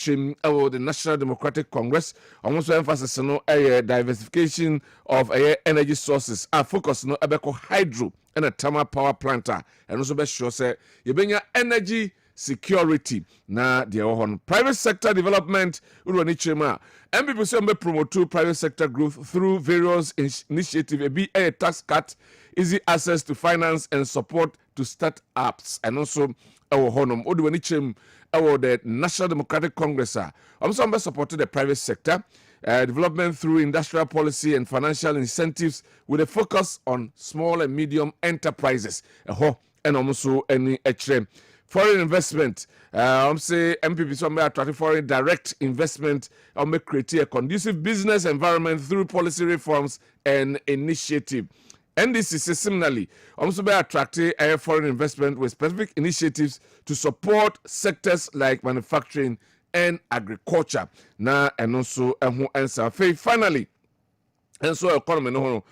the National Democratic Congress, almost emphasis no diversification of energy sources. Our focus no ebeko hydro and a thermal power plant, and also be sure say you energy security na the private sector development. MPP say we promote private sector growth through various initiatives. A tax cut, easy access to finance and support to start-ups, and also our honum. The National Democratic Congress also supported the private sector development through industrial policy and financial incentives with a focus on small and medium enterprises. And also any foreign investment. Say MPP so may attract foreign direct investment or may create a conducive business environment through policy reforms and initiative. NDC similarly also by attracting foreign investment with specific initiatives to support sectors like manufacturing and agriculture. Now and also answer finally, and so economy no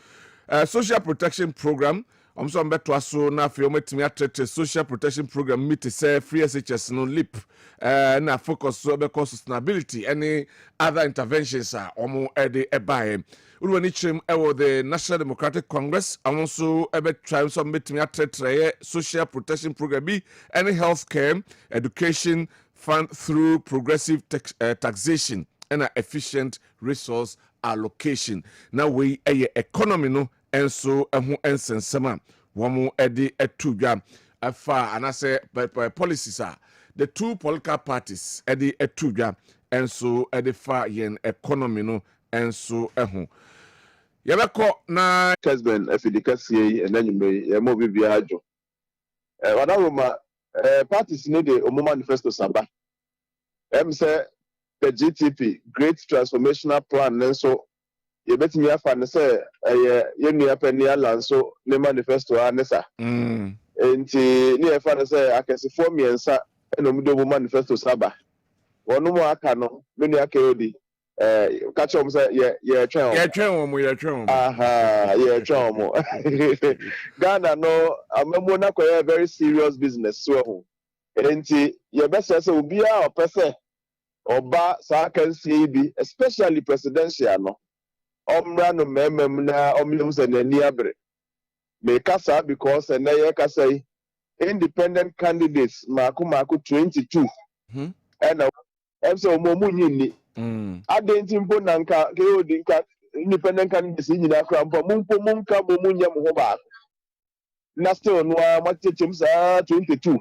social protection program. I'm so better to aso na fi ometimi atete social protection program meet say free SHS no lip na focus so be sustainability any other interventions are omo ede ebae urwani chim the National Democratic Congress also ebe try so metimi atete social protection program be any healthcare education fund through progressive taxation and efficient resource allocation. Now we economy no and so ensensema womu edi etudwa afa anase policies are the two political parties edi etudwa and so edi fa yen economy no and so yebeko na Kessben efidikasie enanyume yemo bibia ajo wadawoma parties ne de omo manifesto saba say the GTP Great Transformational Plan and so you bet me afa ne say ye nua pani ala so ne manifesto anesa enti ne afa ne say akesifo miensa eno mu do manifesto saba wonu mu aka no me nua akedi catch on say ye twen aha ye twen Ghana no amemo na koye very serious business so ho enti ye best say obi a opese oba sa kan bi especially presidential no omra no memem na omyum se nani abre me kasa because na ye kasa independent candidates mako 22 and so omomu nyini adenti mpo nanka ke odi nka independent candidates nyina kra mpo mumpo munka momunya mo ba na still no amachechem sa 22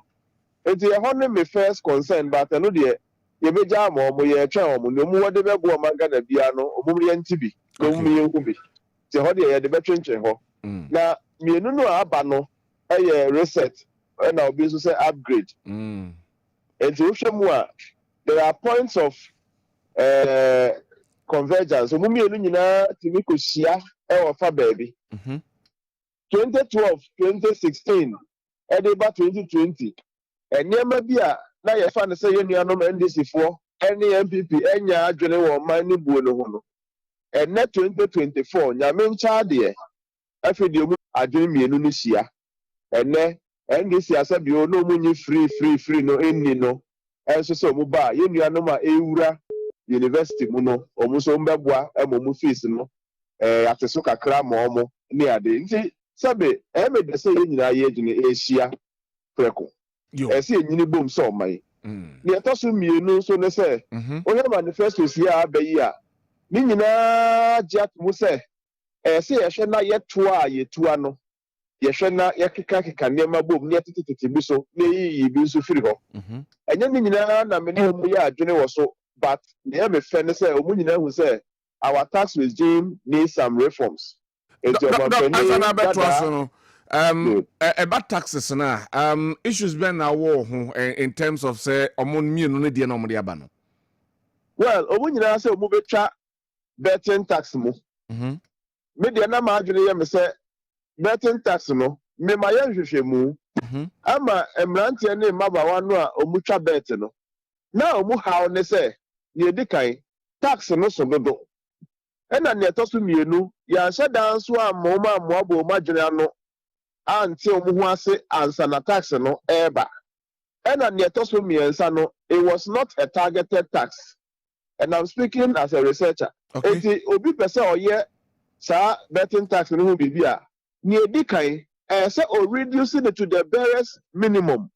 enti ye honne me first concern but no de ye beja mo ye twa mo no mu wode bego o manga na bia no omumri ntibi no mu ye nkubi ti ho de ye de betwenchen ho na mienu no aba no eye reset na obi so say upgrade enti wo hwemu a there are points of convergence omumienu nyina timi ko hia e fa baby 2012 2016 edeba 2020 enema bia na ye fa ne say ye nuanom NDC fo any MPP enya adwene wo man ni buo no ho no enne 2024 nyame ncha de afedi omu adwene mienu no hia enne NDC asabio no munyi free no enni no enso so mu ba ye nuanom a ewura university mu no omu so mbeboa emomu fees no ateso kakra ma omo ni ade nti sabe me de say ye nyina ye adwene ehia preko esi enyini bom so mai ni etoso mienu so ne se onye manifesto si a abayi a ni nyina jat mu se esi ye hwe na ye to a ye tua no ye hwe na ye keka nema bom ni tetete bi so na yi bi so firi ho enye ni nyina na me ne mu ya adwene wo so but ne me fe ne se omu nyina hu se our tax regime needs some reforms about taxes na issues been na war in terms of say omon mienu ne de na omde aba no well omu nyina say omu betwa betting tax mu me de na ma adwene ye me say betting tax no me ma ye hwehwe mu ama emrante ne mabawa no a omu twa bet no na omu haw ne say ye dikan tax no so dodo ena ne toso mienu ya hye dan so amoma moabo madwene ano anti omu ho ase ansa na tax no eba And it was not a targeted tax. And I'm speaking as a researcher. Okay. Obi pese oye sa betting tax no be bia. Ni edi kan say reducing it to the barest minimum.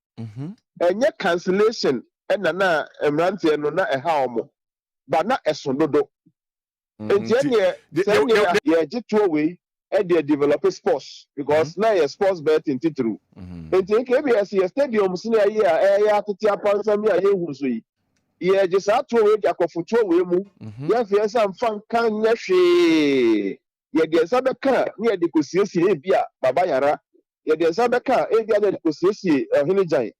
Enye cancellation na emrante no na eha omo. But na esododo. Enti enye say ye jitu we e dey develop sports because na ye sports betting titru. Enti KBS ye stadium sina ye ya tete apansam ya ye hu so yi. Ye just ato we dia kofoto we mu ye fe sam fan kan nya hwe ye de sabe ka ne de kosiesie bia baba yara ye de sabe ka e bia de kosiesie hinijan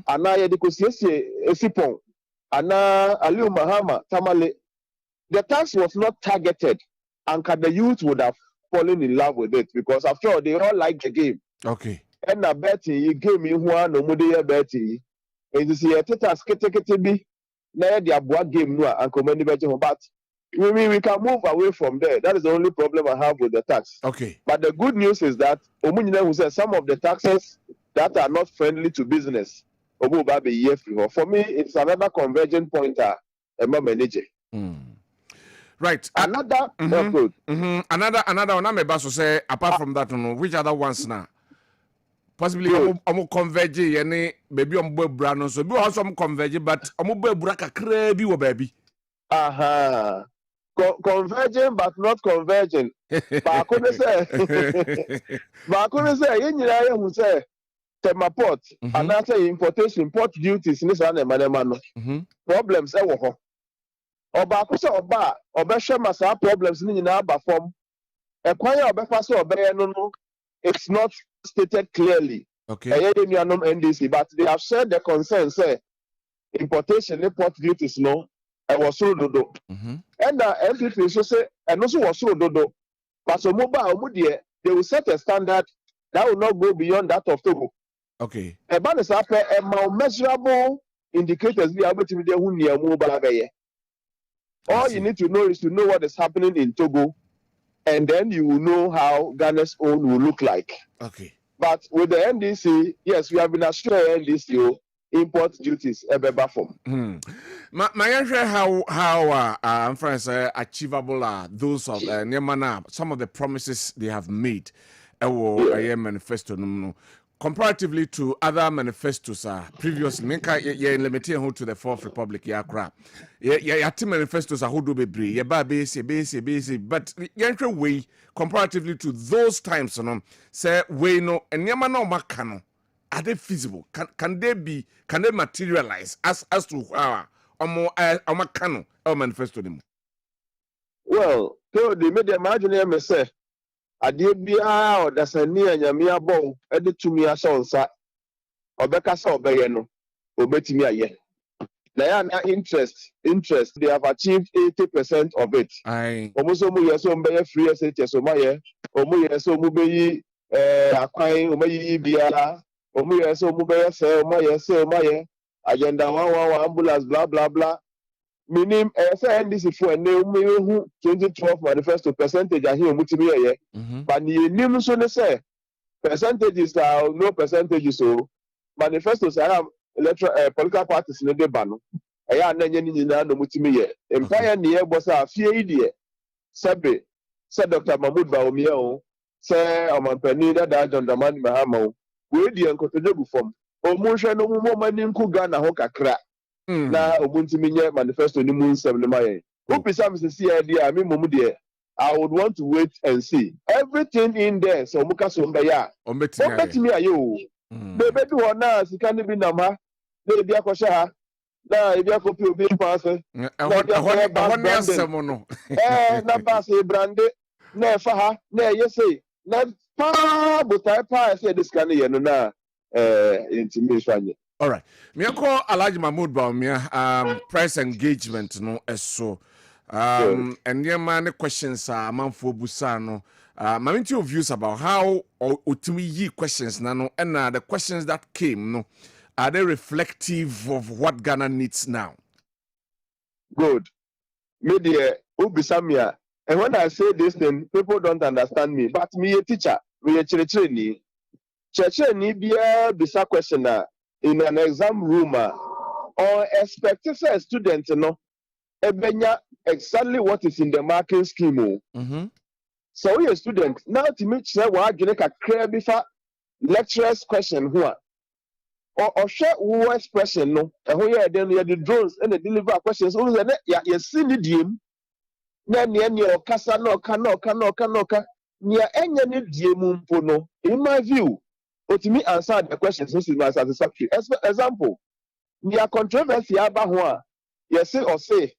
ana ye de kosiesie esipon ana aliu mahama tamale. The tax was not targeted and the youth would have fallen in love with it because after all they all like the game. Okay. And na betting you game me one no more dey betting and you see a tax kete bi na the abua game no and command betting but we can move away from there. That is the only problem I have with the tax. Okay. But the good news is that who says some of the taxes that are not friendly to business for me it's another convergent point manager. Right. Another another one I'm about to say apart from that which other ones now possibly I'm converge any baby on bra no so be also converge but I'm bra kakra bi wo baby converging but not converging. But I say you nyira hu say tema port and I say importation port duties ni sa na manema no problems e wo ho oba ko say oba obehwe masa problems ni nyina aba form ekwan ya obefa say obeye no it's not stated clearly. Okay. NDC, but they have shared the concern say importation import duties no was so dodo. And MPP so say and also was so dodo. But so mobile they will set a standard that will not go beyond that of Togo. Okay. A ban is up a measurable indicators be able to be there who near mobile. All you need to know is to know what is happening in Togo, and then you will know how Ghana's own will look like. Okay. But with the NDC, yes, we have been assured NDC import duties ever form. How friends achievable are those of some of the promises they have made manifesto comparatively to other manifestos previously you're limiting to the Fourth Republic yakra manifestos who do be basic but way comparatively to those times say we no and makano are they feasible can they materialize as to how makano manifesto them. Well, so they made the imagine say adeɛ biara ɔdasani anyame abɔ ɛde tumi ahyɛ nsa ɔbɛka sɛ ɔbɛyɛ no obetumi ayɛ na yɛ na interest they have achieved 80% of it. Ɔmo nso ɔmo yɛ sɛ ɔmo bɛyɛ free SHS ɔmo ayɛ ɔmo yɛ sɛ ɔmo bɛyi akwan ɔmo yiyi biara ɔmo yɛ sɛ ɔmo bɛyɛ sɛ ɔmo ayɛ agenda 111 ambulance blah blah blah. Meaning, NDC for a new 2012 manifesto percentage are here, but the name so they say percentages are no percentages. So manifestos are political parties in the ban. I am not any no mutimi. Empire near was a few idiot. Sabe, said Dr. Mahmoud Baumia, say, I'm a penny that John Daman Mahamo. We the uncontrollable form. O motion no more money in Kugana Hoka crack. Na Obuntimi manifesto ni mu nsem ne maye. Upisa me see idea me mum de I would want to wait and see. Everything in there so muka so mba ya. Obetimi aye o. Bebe bi wona sika ne bi nam ha. Na ebi akosha ha. Na ebi akopi obi pass. No. Na pass e brande na efa ha na yese na pa botai pa se this kan ye no na intimation. All right. Me call Alhaji Mahmoud Baumia price engagement no eso and your man questions man for busano my your views about how ultimately questions no and the questions that came no are they reflective of what Ghana needs now? Good. Media ubisamia. And when I say this thing, people don't understand me. But me a teacher, me a church ni be a bisa question in an exam room or expect a student no ebenya exactly what is in the marking scheme. So we a student now to make sure we adwene kakra bi fa lecturers question ho a or share who expression no ho ye den ye the drones and the deliver questions so say ya see ni diem na ne okasa na oka nia enye ne diem mpo no in my view otimi answer the questions so is satisfactory. Example, nia controversy aba ho a ye say or say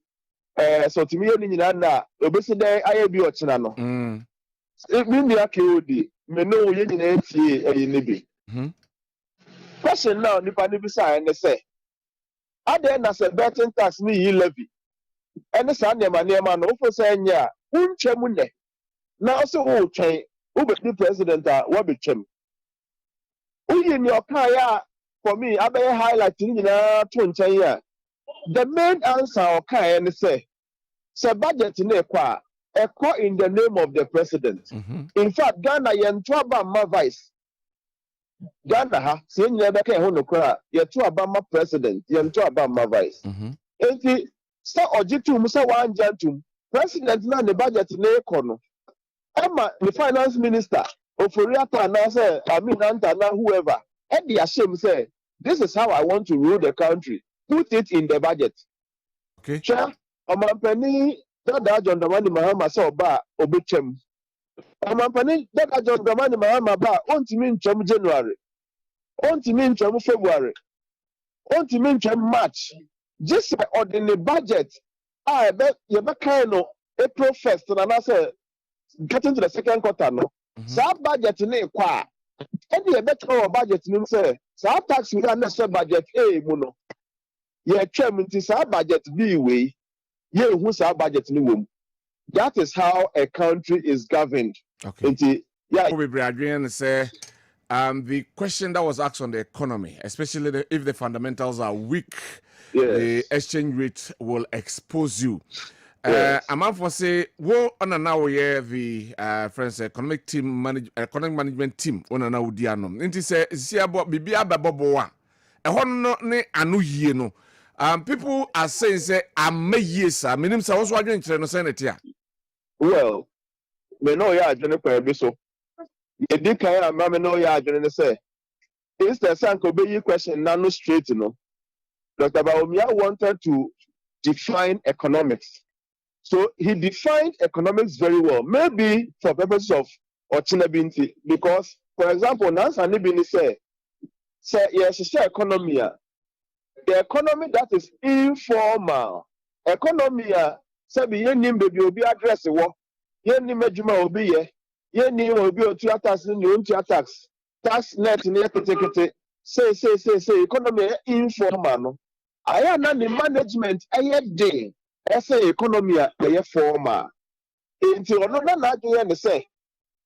so otimi ye ni nyina na obesi den aye bi ochina no me nia KOD me no ye nyina tie ne bi. Question now nipa ni bi say ne say ade na say betting tax ni yi levy ene sa nema no ofo say nya untwem ne na also wo twen wo be president a wo be twem uyi ni oka ya for me abe highlight ni nyina to nchen ya the main answer oka ya ne say budget na ekwa in the name of the president. In fact Ghana yento aba ma vice Ghana ha se nyina be ka ho no kra yeto aba ma president yento aba ma vice enti sa ojitum sa wanjantum president na ne budget na ekono Emma, the finance minister, Oforiata, now say, Anta, now whoever, and the shame say, this is how I want to rule the country. Put it in the budget. Okay. Chair, Penny, that John Dramani Mahama saw bar, Obichem. Penny, that John Dramani Mahama bar, on to mean Chum January, on to mean Chum February, on to mean Chum March. Just ordinary budget. I bet you kind of April 1st, and I say, getting to the second quarter no sa budget na kwa e dey better budget nim say sa tax we na say budget mu no ye twam nti sa budget bi we ye hu sa budget ni wom. That is how a country is governed. Okay. Nti yeah, we be agreeing say the question that was asked on the economy, especially if the fundamentals are weak, the exchange rate will expose you. I'm out for say, wo on now the friends economic management team on now diano. Inti say see about bibia baboboa. E hon no ne anu yie no. People are saying say am yes, minim say also adwen kire no senate ya. Well, me no ya adwen kwa bi so. Ye di kan am me no ya adwen ne say. Instead sanko be yi question na no straight no. Dr. Bawumia wanted to define economics. So he defined economics very well, maybe for purposes of Ochinabinti, because, for example, Nansa Nibini say yes, it's economy. The economy that is informal, economy, sabi yenim baby obi address wo, yenim ejuma obi ye, yenim obi otua tax ni ontua tax net ni ekete, say, economy informal no. Aya na the management aye day. Say economy a former. Until another Nigerian say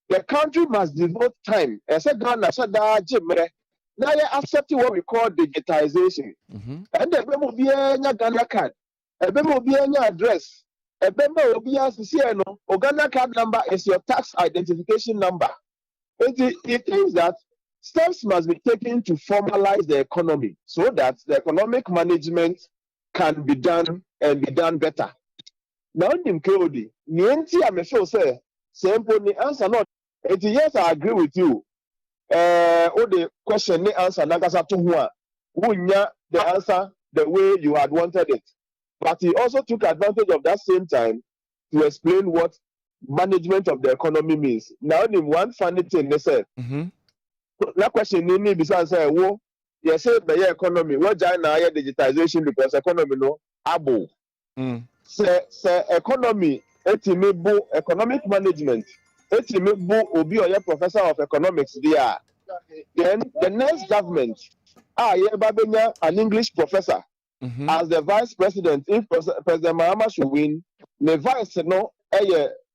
the country must devote time. As a Ghana, now you accepting what we call digitization. And the memo be a Ghana card, a memo be an address, a memo will be as no, or Ghana card number is your tax identification number. It means that steps must be taken to formalize the economy so that the economic management can be done and be done better. Now, in KOD, Nienti, I'm sure say, simple the answer not. Yes, I agree with you. The question, the answer, Nagasa to Wunya, the answer the way you had wanted it. But he also took advantage of that same time to explain what management of the economy means. Now, in one funny thing, they said, that question, Nini, besides say, whoa, yes, the economy, what China digitization because economy no abo. Say economy, economic management, obi or professor of economics there. Then the next government, an English professor as the vice president. If President Mahama should win, the vice no,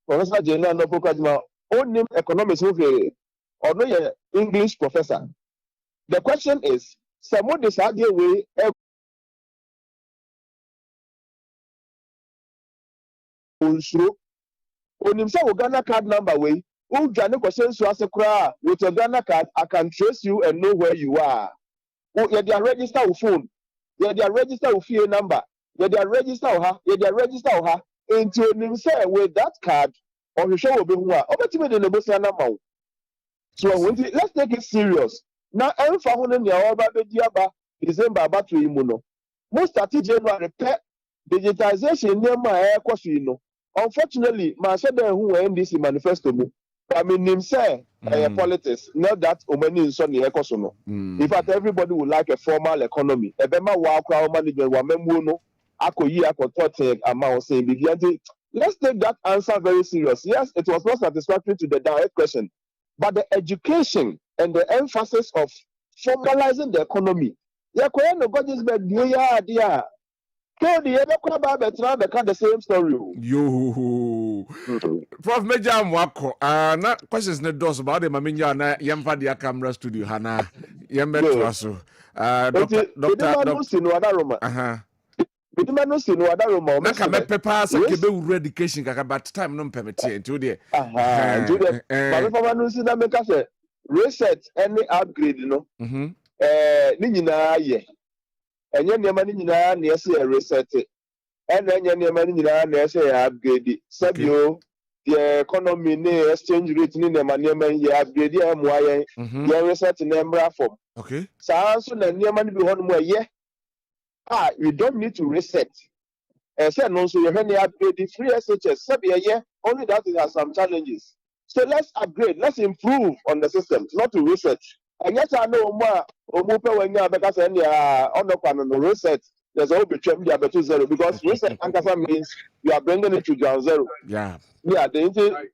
Professor Jena no Pokajima, own economics or no English professor. The question is, someone decide the way. Onim say Ghana card number way. Who Ghana question to ask with your Ghana card, I can trace you and know where you are. you dey register your phone, you dey register your phone number, you dey register her, you dey register her into him say with that card or you show obi hu a obetime de negotiate number. So let's take it serious. Now emfa ho ne nea oba be di aba December about to mu no. Most start January pay digitization nema e kwafi no. Unfortunately, my said who NDC manifesto mu. I mean him say politics, not that omani in son ekoso no. In fact, everybody would like a formal economy. Ebema wa crowd management wa memu no akoyi akotote amount say bibiante. Let's take that answer very serious. Yes, it was not satisfactory to the direct question, but the education and the emphasis of formalizing the economy. Yeah, no God is bad. Yeah. The same story. Yo, Prof. Major Mwako. Na questions ne dos about the maminya na yemfa dia camera studio hana yembe twaso. Doctor. Bidimano si no adaroma. Na ka me pepa sa kebe uru education kaka but time no permit nti de. Nti de. Ba me papa no si na me ka say reset any upgrade no. Ni nyina ye. Enye nneema ni nyina na ese reset. And enye nneema ni nyina na ese upgrade. Sabio the economy ne exchange rate ni nneema ye upgrade ya mo ayen. Ye reset na embra form. Okay. Saa so na nneema ni bi ho no mo ye. You don't need to reset. Say no, so you upgrade the free SHS. Only that it has some challenges. So let's upgrade, let's improve on the system, not to reset. And yes, I know more when you because on the reset, there's always between the zero because reset means you are bringing it to ground zero. Yeah. Yeah,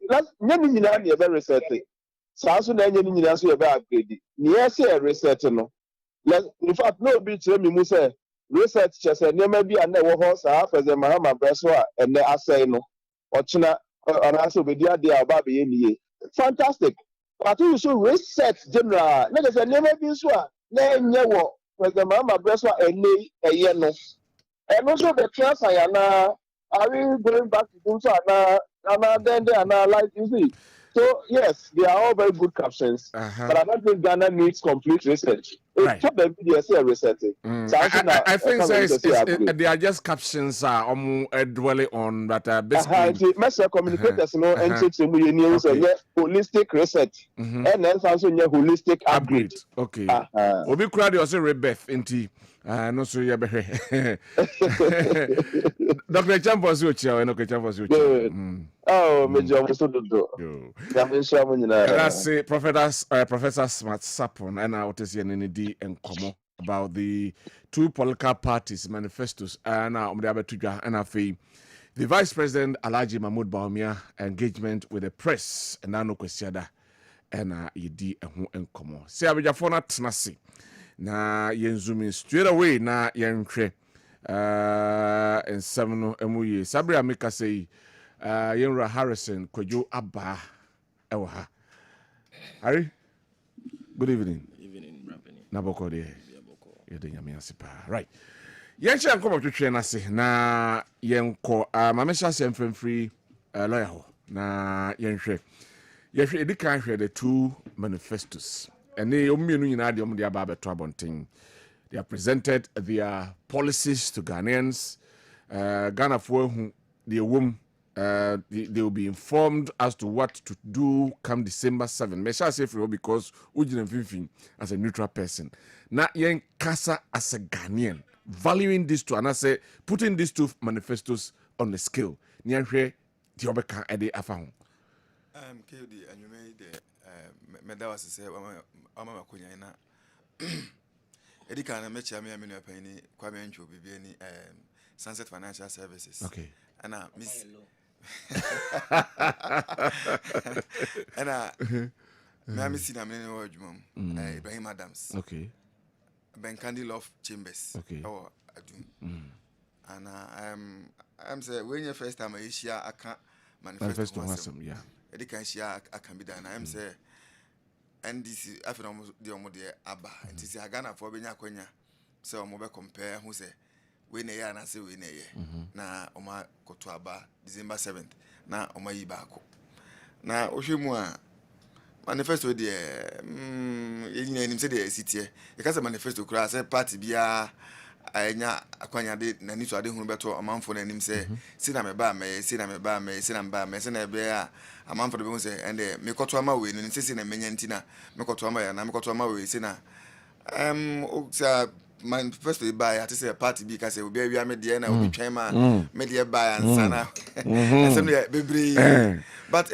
let's never reset it. So also then you upgrade. Yes, reset no. In fact, no be me say research just never be a network for the Mahama Breswa and the assay no or China and also be the idea baby in fantastic. But you should research general. Let us never be so. Then you for the Mahama Breswa and a year no. And also the chance I am are we going back to do so and then they are now like you see. So yes, they are all very good captions, but I don't think Ghana needs complete research. Right. Researching. I think they are just captions dwelling on that basically. Communicators holistic research and then also holistic upgrade. Okay. Obi crowd also rebirth into no so you be Dr. Champos Uchi no Champos Uchi. Oh, Major Owusu Dankwa. That's Professor Smart Sapon and I was saying in the encomo about the two political parties manifestos and the Vice President Alhaji Mahmoud Bawumia engagement with the press and no kwesiada and yedi eho encomo. Say abijafo na tenase na yenzumi straight away na yenhwe ensem no emuye Sabria Mika say Yenra Harrison Kwadwo Aba ewo ha. Harry, good evening. Evening, Rapini. Naboko de. Yede nyame asipa. Right. Yenche anko twetwe na se na yenko mamesha se mfemfiri lawyer ho na yenhwe. Yehwe edikan hwe the two manifestos. Ene omienu nyina de omde aba beto abonten. They have presented their policies to Ghanaians. Ghana for who the womb they will be informed as to what to do come December 7. Mesha say for because Ujin Finfin as a neutral person. Na yen kasa as a Ghanaian, valuing these two and I say putting these two manifestos on the scale. Nyanhwe the obeka ede afahun. KD and you made the Medawas say Mama Kunyana Edika and Mecha Mia Penny Kwabena Owusu Dankwa Sunset Financial Services. Okay. And Miss and Mammy Sina Many Ibrahim Adams. Okay. Ben Candy Love Chambers. Okay. Oh, I do. And I'm saying when your first time I share I can't manifesto awesome, yeah. Edika share I can be done. I'm saying NDC after almost the Omode Abba and to say I Ghana for Benya Konya. So I'm over compare who say we ne ya na say we ne ye na oma koto aba December 7th na oma yi baako na ohwemu a manifesto de nim say the city e ka say manifesto kura say party bia anya akwanya de na ni so ade hunu beto amanfo na nim say si na me ba me si na me ba me si na me ba me si na be a amanfo de be say and me koto ama we ni si na menya ntina me koto ama ya na me koto ama we si na o manifesto buy at say party bi ka say obi awia me de na obi twan ma me de buy ansana asem de bebre but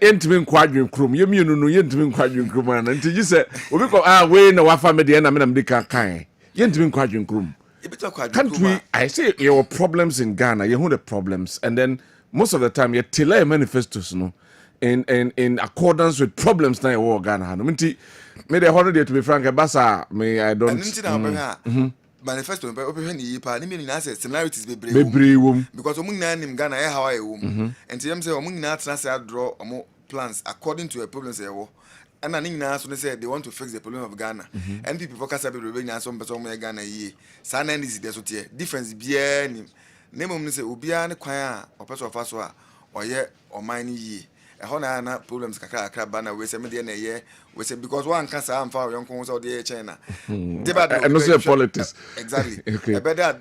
entimi nkwadwen krom yemienu no yentimi nkwadwen krom na nti gi say obi ko we na wafa me de na me na me kan yentimi nkwadwen krom. Can't we? I say your problems in Ghana. You know the problems, and then most of the time you tell manifestos, no, in accordance with problems now in Ghana. I mean, maybe a holiday to be frank, Basa, I don't. Manifesto, but open the year, ni say similarities be brave because omuna in Ghana how I and them say omuna transfer draw plans according to a problem say and I think so they say they want to fix the problem of Ghana. And people focus on the Ghana some Ghana ye. Sana is there so difference be name of say ubia ne kwan or person of us or ye or mine ye. A hona problems kakra bana we say me dey na ye we say because one cancer am fa yon kon so dey China. And also politics. Exactly. Okay. E better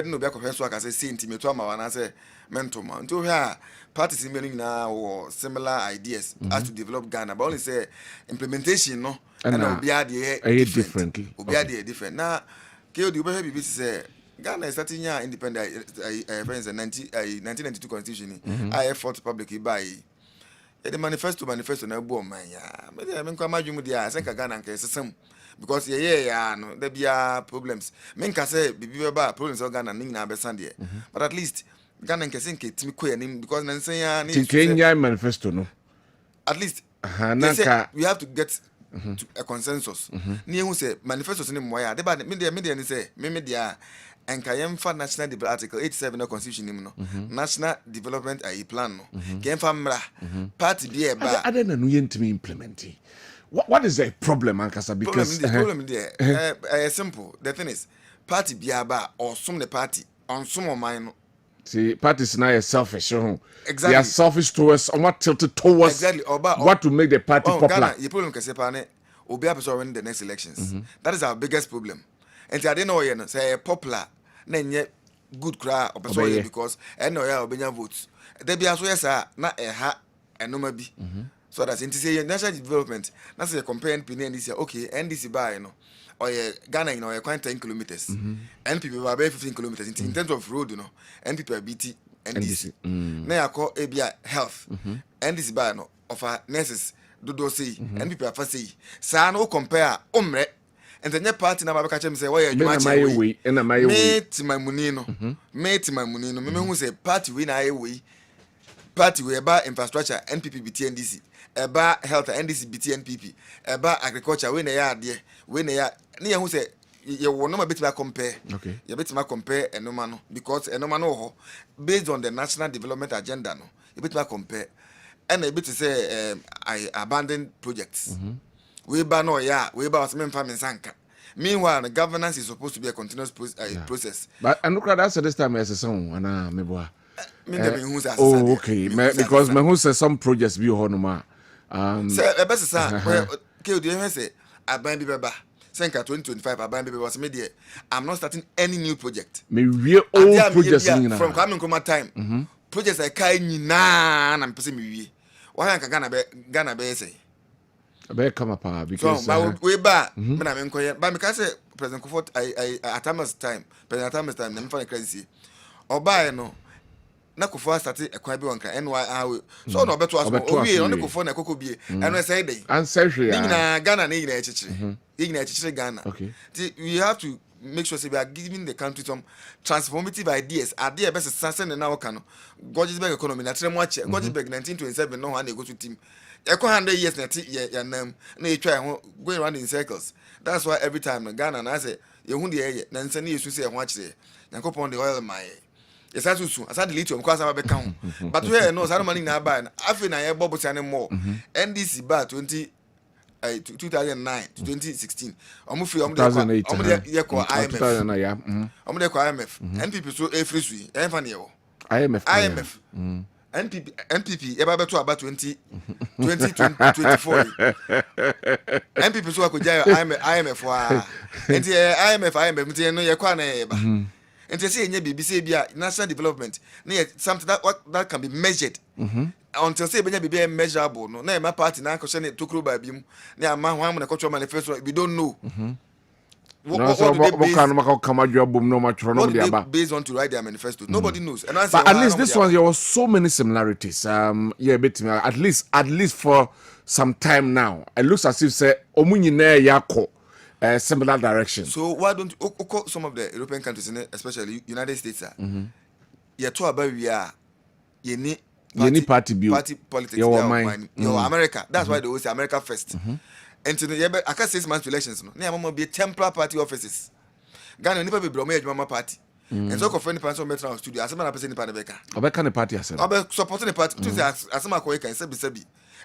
no be ko so aka say intimate ama wana say mentoma. Nto here parties in now or similar ideas as to develop Ghana, but only say implementation no and obia dey differently. Obia dey different. Now, KOD we be say Ghana is starting your independent friends 1992 constitution. I effort public by the manifesto na bo man ya. Me kwa madwum dia say Ghana nke sesem because no there be problems. Me nka say bibi ba problems of Ghana ning na be sande. But at least Ghana nke say nke timi ko yanim because na say ya ni Kenya manifesto no. At least we have to get to a consensus. Ni who say manifesto ni moya. De ba me dey say me dia enka yemfa national development article 87 of constitution nim no. National development plan no. Kemfa mra party bi e ba. Ade na no yentimi implementing. What is the problem, Ankasa? Because problem there simple. The thing is, party biaba or some the party on some of mine. See, parties now are selfish. Exactly. They are selfish towards or what tilted towards exactly what to make the party popular. Ghana, your problem can say, Obi Apeso win the next elections. That is our biggest problem. And I didn't know say popular, then good crowd or because I know Obenya votes. There be as well as not a ha and no maybe. So that's into say national development. That's a comparing Pine and this year. Okay, and this by or Ghana, quite 10 kilometers. And people are 15 kilometers in terms of road, and people are BT and this. Now I call ABI health. And this by of our nurses do say, and people are fast say. So no compare umre. And then your party na catch him say, why you match my way? And my way. Mate my munino. Mate my munino. Me who say party win way. Party we about infrastructure NPP BT NDC. About health NDC BT NPP. About agriculture we na ya there. We na ya near who say you will not bit compare. Okay. You bit compare and no man because and no man based on the national development agenda no. You bit compare. And a bit to say I abandoned projects. We ban no ya, we ban some farming sanka. Meanwhile, the governance is supposed to be a continuous process. But I look at that this time as a song and maybe. Okay, because my who says some projects be honoma. Say the best sir, do you say I buy baba. Senka 2025 I buy was media. I'm not starting any new project. Me real old projects from coming Kuma time. Projects I can na and person me. Why Ghana be say? I better come up because so we back when I'm in but because President Comfort I at Thomas time, President Thomas time, I'm for crazy. Or buy no. Na kofo start ekwan bi wonka NY so no beto aso owie on kofo na kokko bie eno say dey answer hwe na Ghana na yina echichire yina echichire Ghana okay we have to make sure say we are giving the country some transformative ideas idea best sense na waka no Gojisberg economy na trem wache Gojisberg 1927 no one go to team eko 100 years na ya nam na e try going around in circles. That's why every time Ghana na say ye hu de na nse na yesu say e ho akire yakopon the oil my yes, I said the lithium because I'm a count. But where knows how many now buy? I feel I bubble channel more. NDC bar 2009 to 2016. I'm free. I'm 2008. IMF. I'm IMF. And people so free. I'm funny. IMF. NPP eba beto about 2024 NPP so akoja IMF wa enti IMF mti no ye kwa na eba enti se enye bibi se bia national development na something that can be measured until say benya bibi measurable no na my party na akoshe ne tokuro ba bi mu na ama ho am na kotwa manifesto we don't know What do they based on to write their manifesto? Nobody knows. And but at least this one there was so many similarities. Yeah, at least for some time now, it looks as if say omunyine yako similar direction. So why don't some of the European countries, especially United States, you talk about we are you need party politics. Your America. That's why they always say America first. And to the I can't 6 months elections. No, near be temporary party offices. Ghana never be bromage mama party. And so friend person metro studio. As a person in Panabeka. Obeka the party as well. Supporting the party. To say as my colleague can say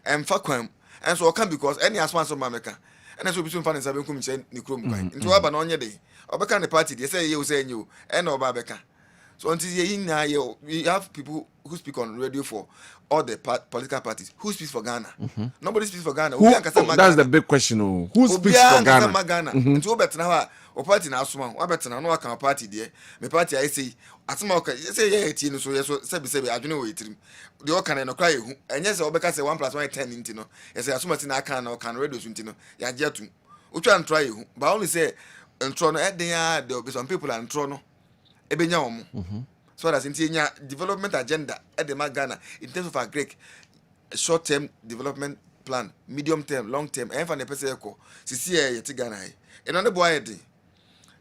and fuck him. And so I can because any as one of America. And so between fans have come in Nikrum. Into Aban on your day. Obeka the party. They say you say you and Obabeka. So until we have people who speak on radio for all the political parties. Who speaks for Ghana? Nobody speaks for Ghana. That's the big question. Who speaks for Ghana? Nti obet na wa o party na asoma o bet na no aka party there. Me party I say asoma o say ye tie no so ye so sebi adwene wo yetirim. De o kan no kra ye hu. Enye se obeka say 1 + 1 = 10 nti no. Ye say asoma ti na aka na o kan radio so nti no. Ya je atum. O twa ntro ye hu. But only say ntro no eden ya there be some people and ntro no ebenya omo. So that's in development agenda at the Ghana in terms of a Greek short-term development plan, medium-term, long-term, and for the person CCA yet Ghana. Another boy, it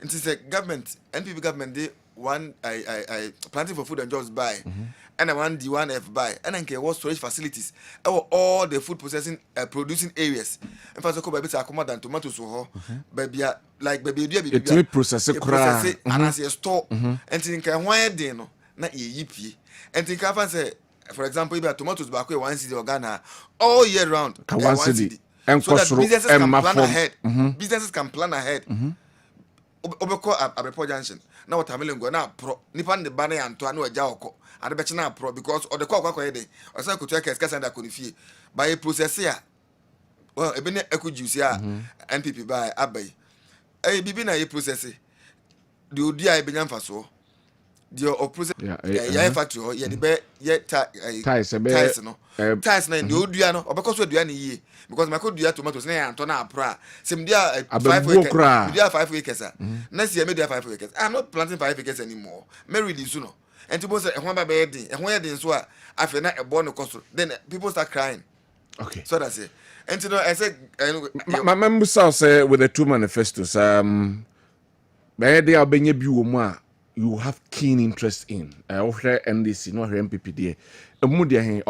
is a government, NPP government, they one I planting for food and jobs buy, and I want D1F buy, and I can what storage facilities, all the food processing producing areas. And for example, baby, I than tomatoes or baby, like baby, process it, and as a store, and think why they no, not ye and think I say, for example, if tomatoes back way 1 city or Ghana all year round, 1 city, and so that businesses can plan ahead. Businesses can plan ahead. Obeko Abepo Junction. Now what I'm go now pro nipan the banner and to anu eja oko and the na pro because or the kwa ede or say ko check kasa nda konifie by a processor well e be na juice ya NPP by abai eh bibi na ye process the odia e be nyamfa so the process ya factory ho ye the be ye ties no ties na the odia no obeko so odia na ye because my could do tomatoes na anto na apra sim dia 5 acres dia 5 acres na see me dia 5 acres I'm not planting 5 acres anymore me release no and people say ehwan ba be din ehwan ye din so a afi na ebo no cost then people start crying. Okay, so that's it. And you know I said my members say with the 2 manifestos be dey obenye bi wo mu a you have keen interest in NDC no MPP there emu de hen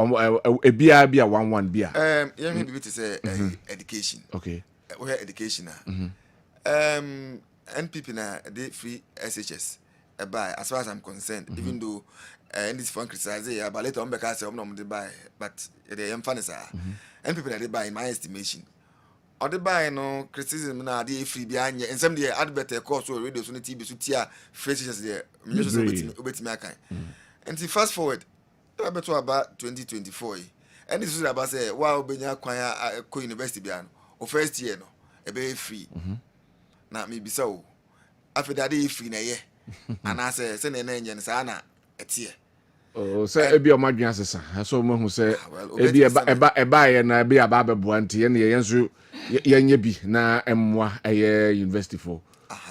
ebia bia 11 bia you mean be to say education. Okay, we have education NPP na they free SHS buy as far as I'm concerned even though in this fund criticize but later on because I'm not buy but they am funny sir NPP na they buy in my estimation or they buy no criticism na they free bia anye and some dey advert course or radio so na TV so tia free SHS there me just obetimi akan and fast forward about 2024 and this is about say wow benya kwan ko university bia no o first year no e be free na me bisa o after dey free na ye ana say na enye sa na etie oh say e bia o madwen asesa so mo hu say e bia eba ye na bia ba beboa nti ye na ye nso ye nye bi na emwa eye university for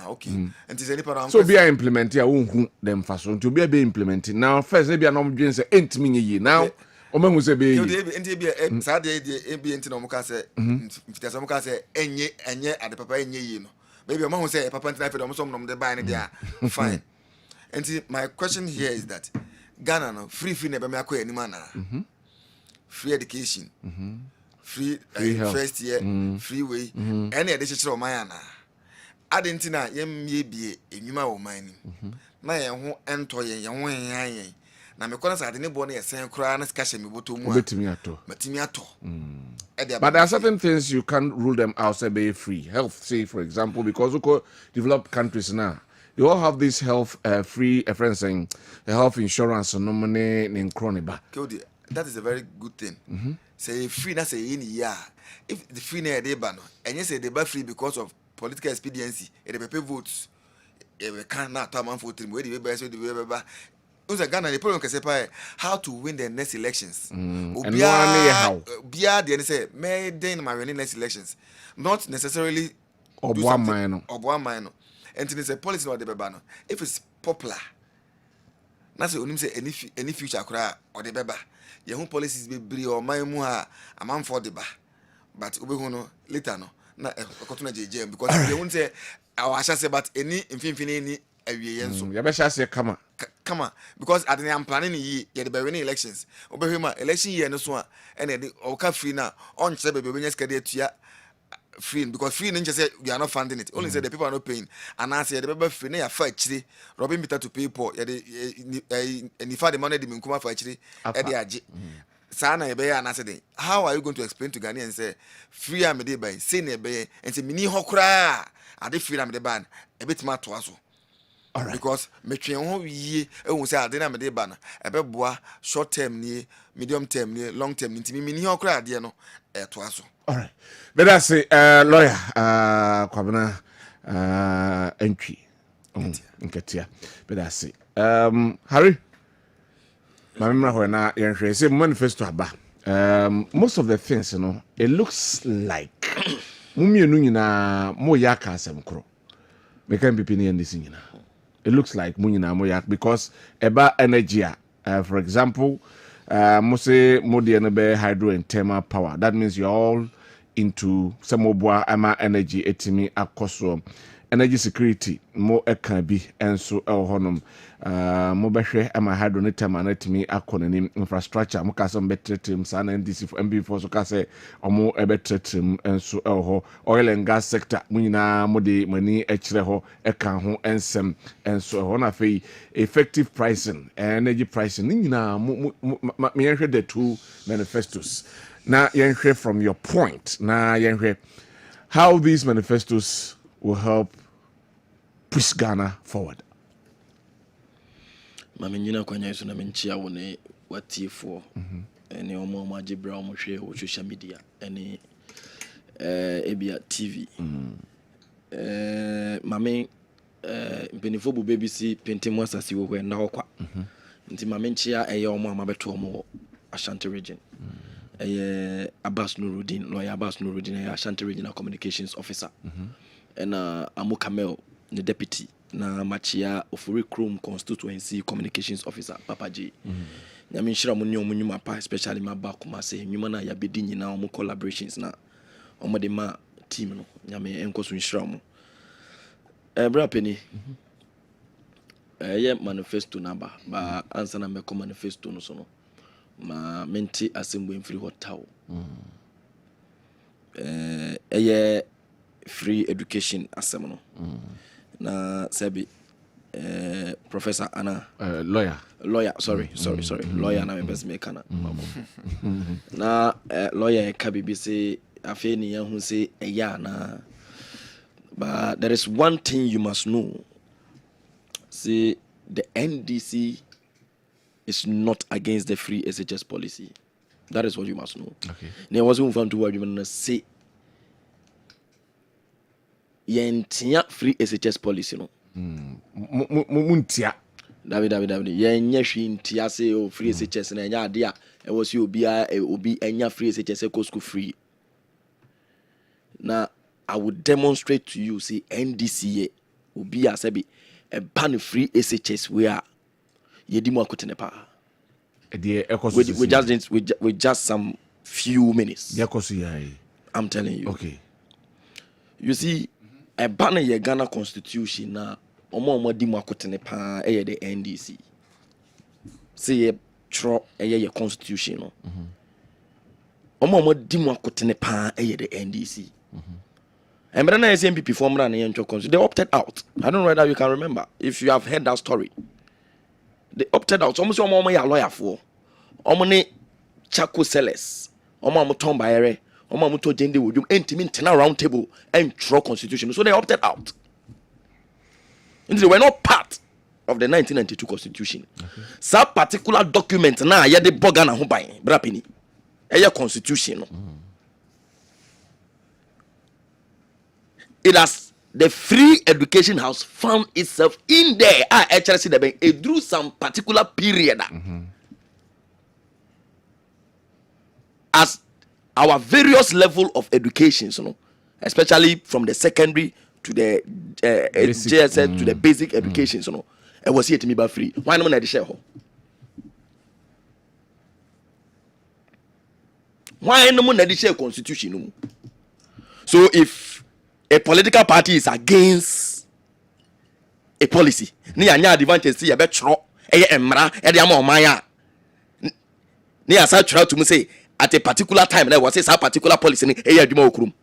okay and is any para so bia implement ya wo hu dem faso nti bia be implement now first bia na mo dwen say entimi nye yi now o ma hu say be enti bia sa de bia enti na mo ka say mfitasa mo ka say enye ade papa enye yi no baby o ma hu say papa enti na fe do mo so mo de buy ne dia fine. And my question here is that Ghana no free na be me akọ anima na free education free first year free way any ade chechire o man na adentina yem ye bie enwuma o man ni na ye ho ento ye ho yan na me kona sa ade ne bo na ye sen kura na sika she me boto mu a matimi ato but there are certain things you can't rule them out say be free health say for example because we developed countries now they all have this health free friends saying health insurance no money in croniba that is a very good thing. Say free na say in year. If the free na dey ban, and you say they buy free because of political expediency, and they pay votes. We can't not man for three. Where the baby so the baby. Usa Ghana the problem can say how to win the next elections. And how? Bia the say may then my winning next elections, not necessarily Or one minor. And it's a policy or the baby. If it's popular. Na say onim say any future kura or the beba your home policies be bri or my mu a man for the ba but obehu no later no na okotuna jeje because you won't say our say but any infinity any awie yenso ya be say kama because at the am planning ye the be winning elections obehu ma election year no so a and the oka free na on say be be schedule atua free because free ninja say we are not funding it only say the people are not paying and I say the people free na ya fa chiri robbing meter to pay for ya the and if the money the minkuma fa chiri e dey age sana e be ya na say how are you going to explain to Ghanaians say free am dey buy say na e be and say mini hokra ade free am dey ban e betima to aso. All right. Because metwe ho wie ehun say ade na me dey ban e be boa short term ni medium term ni long term ni ntimi mini hokra ade no e to aso. All right. But that's it, lawyer, Kwabena entry. Nketia. But that's it. Harry. My memory when I say manifesto aba. Most of the things, you know, it looks like mumi enu nyina mo yaka asem kro. Me kan pipi ni ndisi nyina. It looks like mu nyina mo yak because eba energy for example, mose modi no be hydro and thermal power. That means you're all into some mobile ama energy etimi akoso energy security mo eka bi enso honum mo behwe ama hydro ne thermal etimi akonanim infrastructure mo ka some better team sana NDC for MB4 so ka say omo better team enso ho oil and gas sector mo nyina mo de mani ekire ho eka ho ensem enso ho na fei effective pricing energy pricing nyina me yenhwe the two manifestos. Now, Yenhwe, from your point, now Yenhwe, how these manifestos will help push Ghana forward. Mamina kwanya iso na menchia wone watifo ene omo majibra omo hwe o social media ene ebia TV mame mpenifo bu BBC pentimu asasi wo na hokwa nti mamenchia eye omo amabeto omo Ashanti region Abbas Nuruddin, lawyer Abbas Nuruddin, Ashanti Regional Communications Officer, and Amu Kamel, the deputy, na Machia Ofuri Krum Constituency Communications Officer, Papa J. Yamin Shira Munyo pa, especially my Bakuma say, Humana Yabidini na omu collaborations na omo de ma team no, Yame Enkosu Shiramu. Bra Penny, manifesto naba, ba answer na meko manifesto no sono. Ma menti assembly free hotel free education asem no na sabi Professor Anna Lawyer sorry lawyer na me best make na na lawyer ka bibi say afi ni yan hu say na but there is one thing you must know, say the NDC is not against the free SHS policy. That is what you must know. Okay. There was one fun to what you want to say. Yentia free SHS policy no. Muntia. David. Yenya shintia say oh free SHS na nya ade a e was you obi enya free SHS go school free. Now I would demonstrate to you say NDC obi a sabi e ban free SHS where Yedimu akutenepa. We just some few minutes. I'm telling you. Okay. You see, a banner ye Ghana Constitution na omo dimu akutenepa the NDC. Say ye tro ye constitution no. Omo dimu akutenepa the NDC. And when I say MPP formula na constitution, they opted out. I don't know whether you can remember if you have heard that story. They opted out. Almost all my lawyer for. Omone Chaco sellers. Omo Tom Bayere. Omo to Jende would you intimate turn round table and draw constitution. So they opted out. And they were not part of the 1992 constitution. Some particular document na ye de boga na ho ban brapini. Eye constitution no. It has the free education house found itself in there. Actually see the through some particular period. As our various level of education, you know, especially from the secondary to the JSS to the basic education, you know, it was here to me by free. Why not the share? Why no more the share constitution? So if a political party is against a policy, ni anya advantage see a betro emra e de ama omanya ni asa try to say at a particular time there was a particular policy ni e adwuma okurum.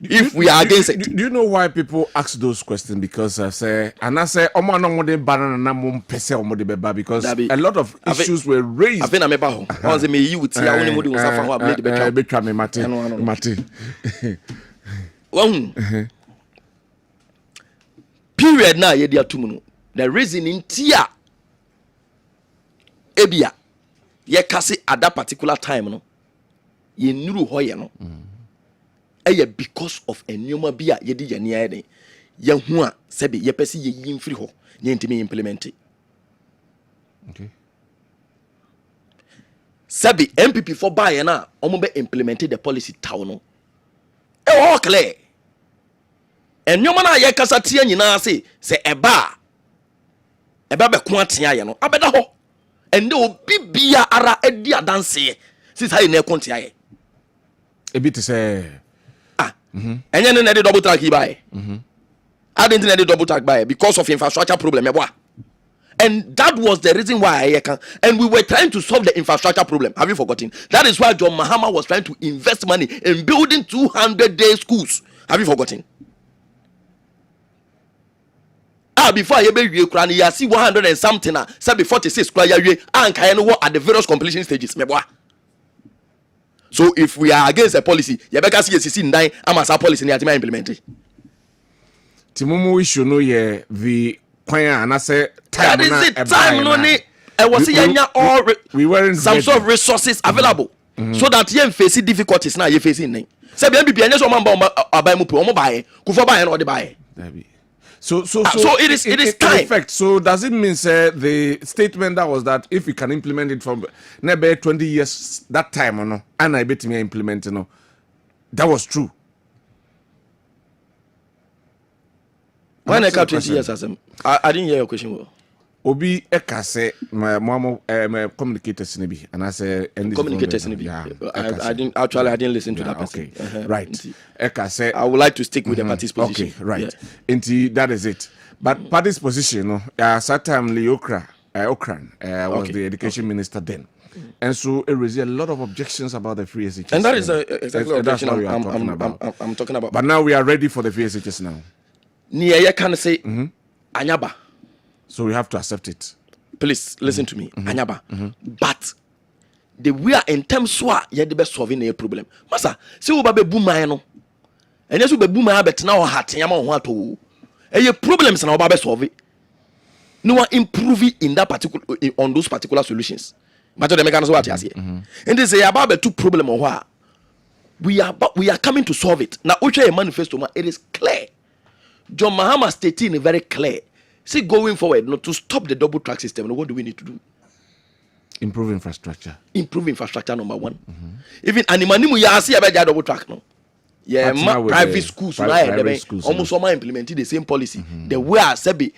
If we are against it. Do you know why people ask those questions? Because I say, and I say, Omo no mo de banana na mo pese omo de beba because a lot of issues were raised. I've been a member ho. Once me you would see only mo de safa ho able de betwa me mate. Period na ye dia tum no. The reason in tia ebia ye kase at that particular time no. Ye nuru ho ye no. Because of a new mobia ye di yane ye hu a sebe ye pese ye yin free ho ye ntimi implement it. Okay. Sebe MPP for buy na omo be implemented the policy town no. All clear. And new man ye kasa tie nyina se eba be ko atia ye no abeda ho. And de obi bia ara edi adanse since how na kontia ye. Ebi to say And then they double track he buy. I didn't need double track buy because of infrastructure problem. And that was the reason why I can. And we were trying to solve the infrastructure problem. Have you forgotten? That is why John Mahama was trying to invest money in building 200-day schools. Have you forgotten? Before you be you see 100 and something. Say before 46 and at the various completion stages. So if we are against a policy, you better see a 9 amasa policy ni implement it. Timumu issue no ye the kwanya and I say time. That is it. Time no ni. I was saying all we weren't some sort of resources available so that you face difficulties now you facing name. Say be MPP anya so man ba buy mu pe omo buy kufo buy no dey buy. So it is time. Effect. So does it mean the statement that was that if we can implement it from maybe 20 years that time or no, and I bet me implement no, that was true. When I got 20 years, I didn't hear your question well. Obi eka say my communicators nibi and I say communicators nibi. I didn't listen to that person. Okay. Right. Eka say I would like to stick with the party's position. Okay, right. Yeah. That is it. But party's position, no, certainly Okran was the education minister then. And so it raised a lot of objections about the free SHS. And that is exactly that's what I'm talking about. But now we are ready for the free SHS now. Niya can say anyaba. So we have to accept it. Please listen to me. Anyaba. But the we are in terms wa ye the best solving a problem. Masa, say we be boom no. And yes we be boom bet na o hat yama ho ato. E problems na we be solve. No one improving in that particular on those particular solutions. But the mechanism what you say. And they say about the two problem on what we are coming to solve it. Now a manifesto it is clear. John Mahama stating very clear. See, going forward, to stop the double track system, what do we need to do? Improve infrastructure. Improve infrastructure, number one. Even animanimu ya see about double track, no. Yeah, private schools, almost all implemented the same policy. The way I said,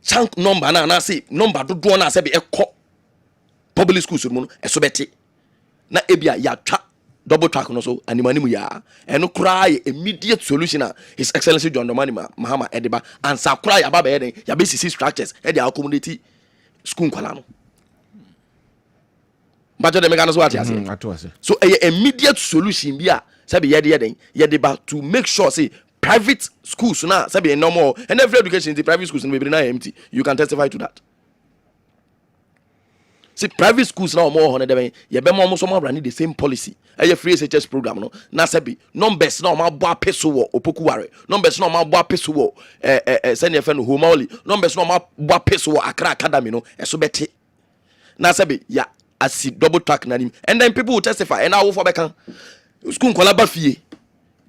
chunk number na say number do do na say be public schools mu so beti na ebia ya twa double track no so animanimu ya eno kra immediate solution His Excellency John Dramani Mahama Ediba and sakra ya baba eden ya BCC structures e dey community school kwala no but the mechanism what you say so a immediate solution bia say be yede ba to make sure say private schools na say be normal and every education the private schools no be na empty. You can testify to that. See, private schools now more on them. You be more running the same policy. A free SHS program, no. Nasabi numbers now ma boa peso opokuware. Numbers now ma boa peso send your friend Humoli. Numbers now ma boa peso Accra Academy no. So beti. Nasabi ya asi double track na nim. And then people will testify. And now for bekan school kolaba fie.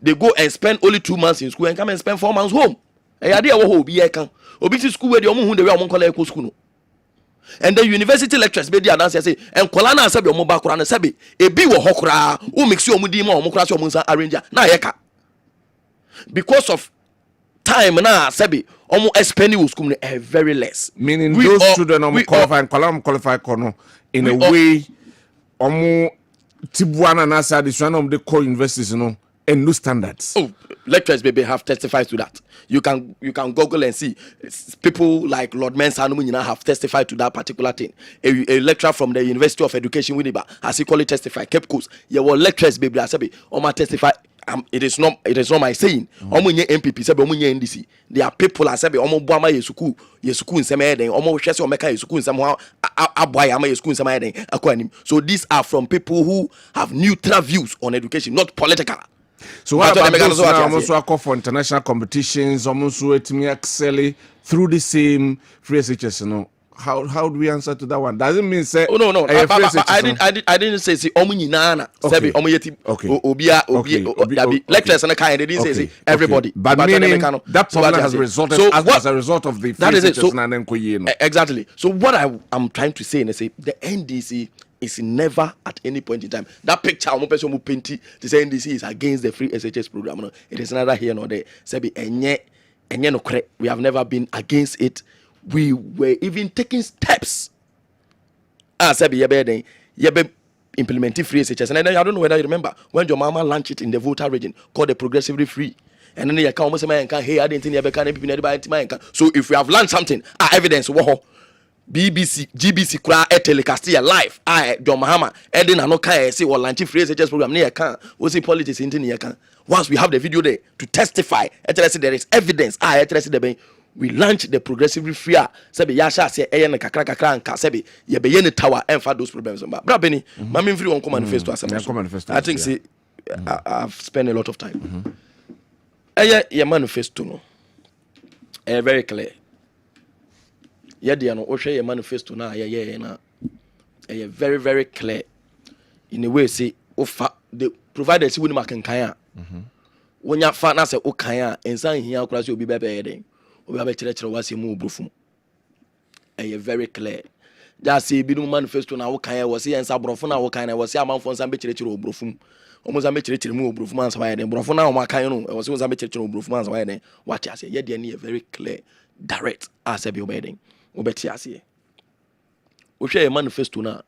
They go and spend only 2 months in school and come and spend 4 months home. E ade wo ho bi e kan. Obi ti school where the omo hu the way omo kola e school no. And the university lecturers be the announce say enkola na sabi omo ba kura na sabi ebi wo hokura o mix you omo di ma omo kura so omo san arranger na yeka because of time na sabi omo spending with school very less, meaning those children omo qualify kono in a way omo tibuana na sa the one of the core universities no and no standards. Oh, lecturers baby have testified to that. You can Google and see people like Lord Mensah have testified to that particular thing. A lecturer from the University of Education Winneba has equally testified. Cape Coast, you were lecturers baby. I said, "Oma testify." It is not my saying. Omunye MPP said, "Omunye NDC." There are people I said, "Omo boama yesuku in some eden. Omo shesi omeka yesuku in somehow aboy ama yesuku in some eden." So these are from people who have neutral views on education, not political. So what about those who are also call for international competitions, almost excelling through the same free SHS, you know? How do we answer to that one? Doesn't mean say no. I didn't say omunyinana. Say omuyeti. Obia. Lecturers and kind. They didn't say everybody. But meaning that problem has resulted as a result of the free SHS. Exactly. So what I'm trying to say is say the NDC is never at any point in time. That picture of person who painted to say NDC is against the free SHS program. No, it is neither here nor there. Sebi enye no kre. We have never been against it. We were even taking steps. Sebi yebe implementing free SHS. And then I don't know whether you remember when your mama launched it in the Volta region called the progressively free. And then you can almost say, "Hey, I didn't think you can." So if we have learned something, evidence, woho. BBC, GBC kura telecast here live. John Mahama Eden and okay say or launch free SHS program near can we see politics in near can. Once we have the video there to testify, there is evidence. We launch the progressively free. Sabi yasha say na kakra and sabi ye be ye tower and for those problems. Bra Benny, mami free on manifesto as manifesto. I think see I've spent a lot of time. Your manifesto no. Very clear. Yet no share your manifesto na na very very clear in a way say offer the providers we ma kan kan when ya fa na say o kan ensan hia akura say obi bebe den obi ba kire wase mu obrofum very clear just say bi no manifesto na o kan was say ensa brofo na o kan na was say amanfo ensa be kire obrofum omo za be kire mu obrofum ansa wa den brofo na o ma kan no was say ensa be kire obrofum ansa wa den what ya say ye de na very clear direct as be obedient obeti ase o hwe your manifesto na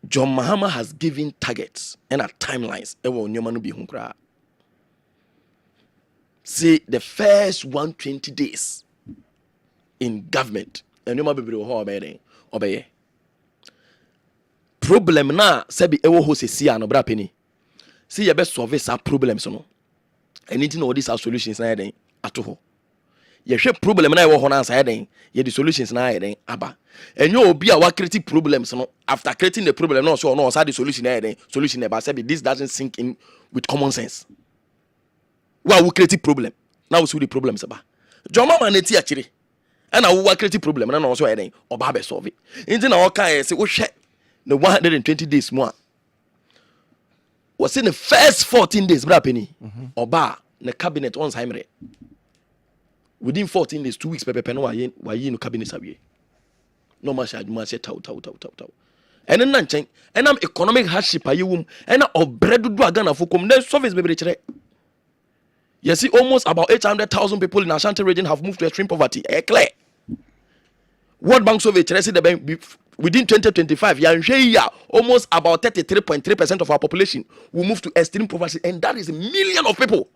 John Mahama has given targets and timelines e wo nyoma no bi hu kra say the first 120 days in government nyoma bebre ho obeye problem na sabi e wo ho sesi an bra peni see ye be solve some problems no anything all these solutions na den ato ho ye hwe problem na e wo ho na answer den ye the solutions na den aba enyo obi a wa create problems no after creating the problem no so no the solution na den solution e ba say this doesn't sink in with common sense wa we create problem now we see the problems aba joma man eti akire and we wa create problem na no so den oba be solve it na o kan say wo hwe the 120 days more was in the first 14 days bra penny oba the cabinet on Simre within 14 days 2 weeks pepe no wa no cabinet awie no ma charge ma say taw and then nanchen and am economic hardship ayewum and obredu do agana fokom then service bebre kire you see almost about 800,000 people in Ashanti region have moved to extreme poverty clear World Bank survey kire say the bank within 2025 ya almost about 33.3% of our population will move to extreme poverty and that is a million of people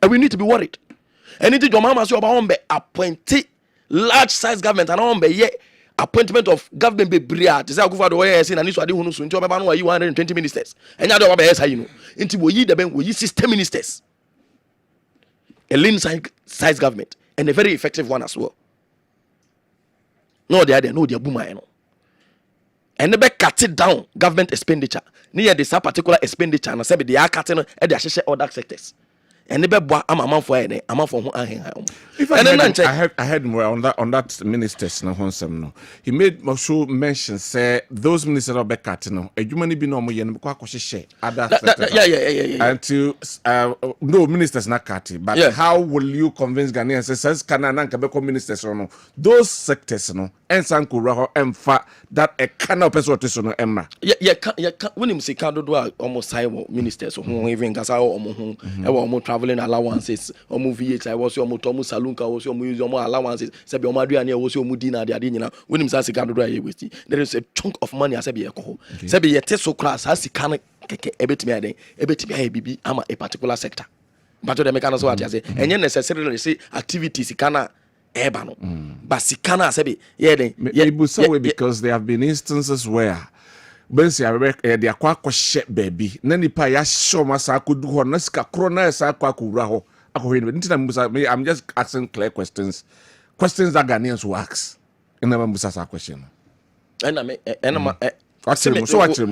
and we need to be worried. Anything your mama say about on be appointed large size government and on be ye appointment of government be bria to say akufa do we say na ni so ade hunu so nti obeba no wa yi 120 ministers enya do wa be yes you know nti wo yi the ben wo yi system ministers a lean size government and a very effective one as well no they are there no they boom no and never cut it down government expenditure near this particular expenditure and say they are cutting at the other sectors and never boy I'm a man for any I'm for who if I heard more on that ministers no he made also mention say those ministers are back cutting no adwumani bi no mo ye no kwa share other sectors yeah until no ministers not cutting but how will you convince Ghanaians says Canada and Quebec ministers no those sectors no ensan kura emfa that a kind person to no emma yeah when him say can do almost say ministers who even gasa omo omo traveling allowances omo VHI was omo tomu saloon ka was omo use omo allowances say be omo aduane was omo dinner de ade nyina when him say can do waste there is a chunk of money say be ekoho say be yete so class has sika keke ebetimi aden ebetimi aye bibi ama a particular sector but the mechanics what you say enye necessarily say activities kana eba no but sikana say be because there have been instances where bensi they akwa share baby na nipa ya show masa akodu ho na sika kro na sa akwa kura ho I'm just asking clear questions that Ghanaians will ask in the musa question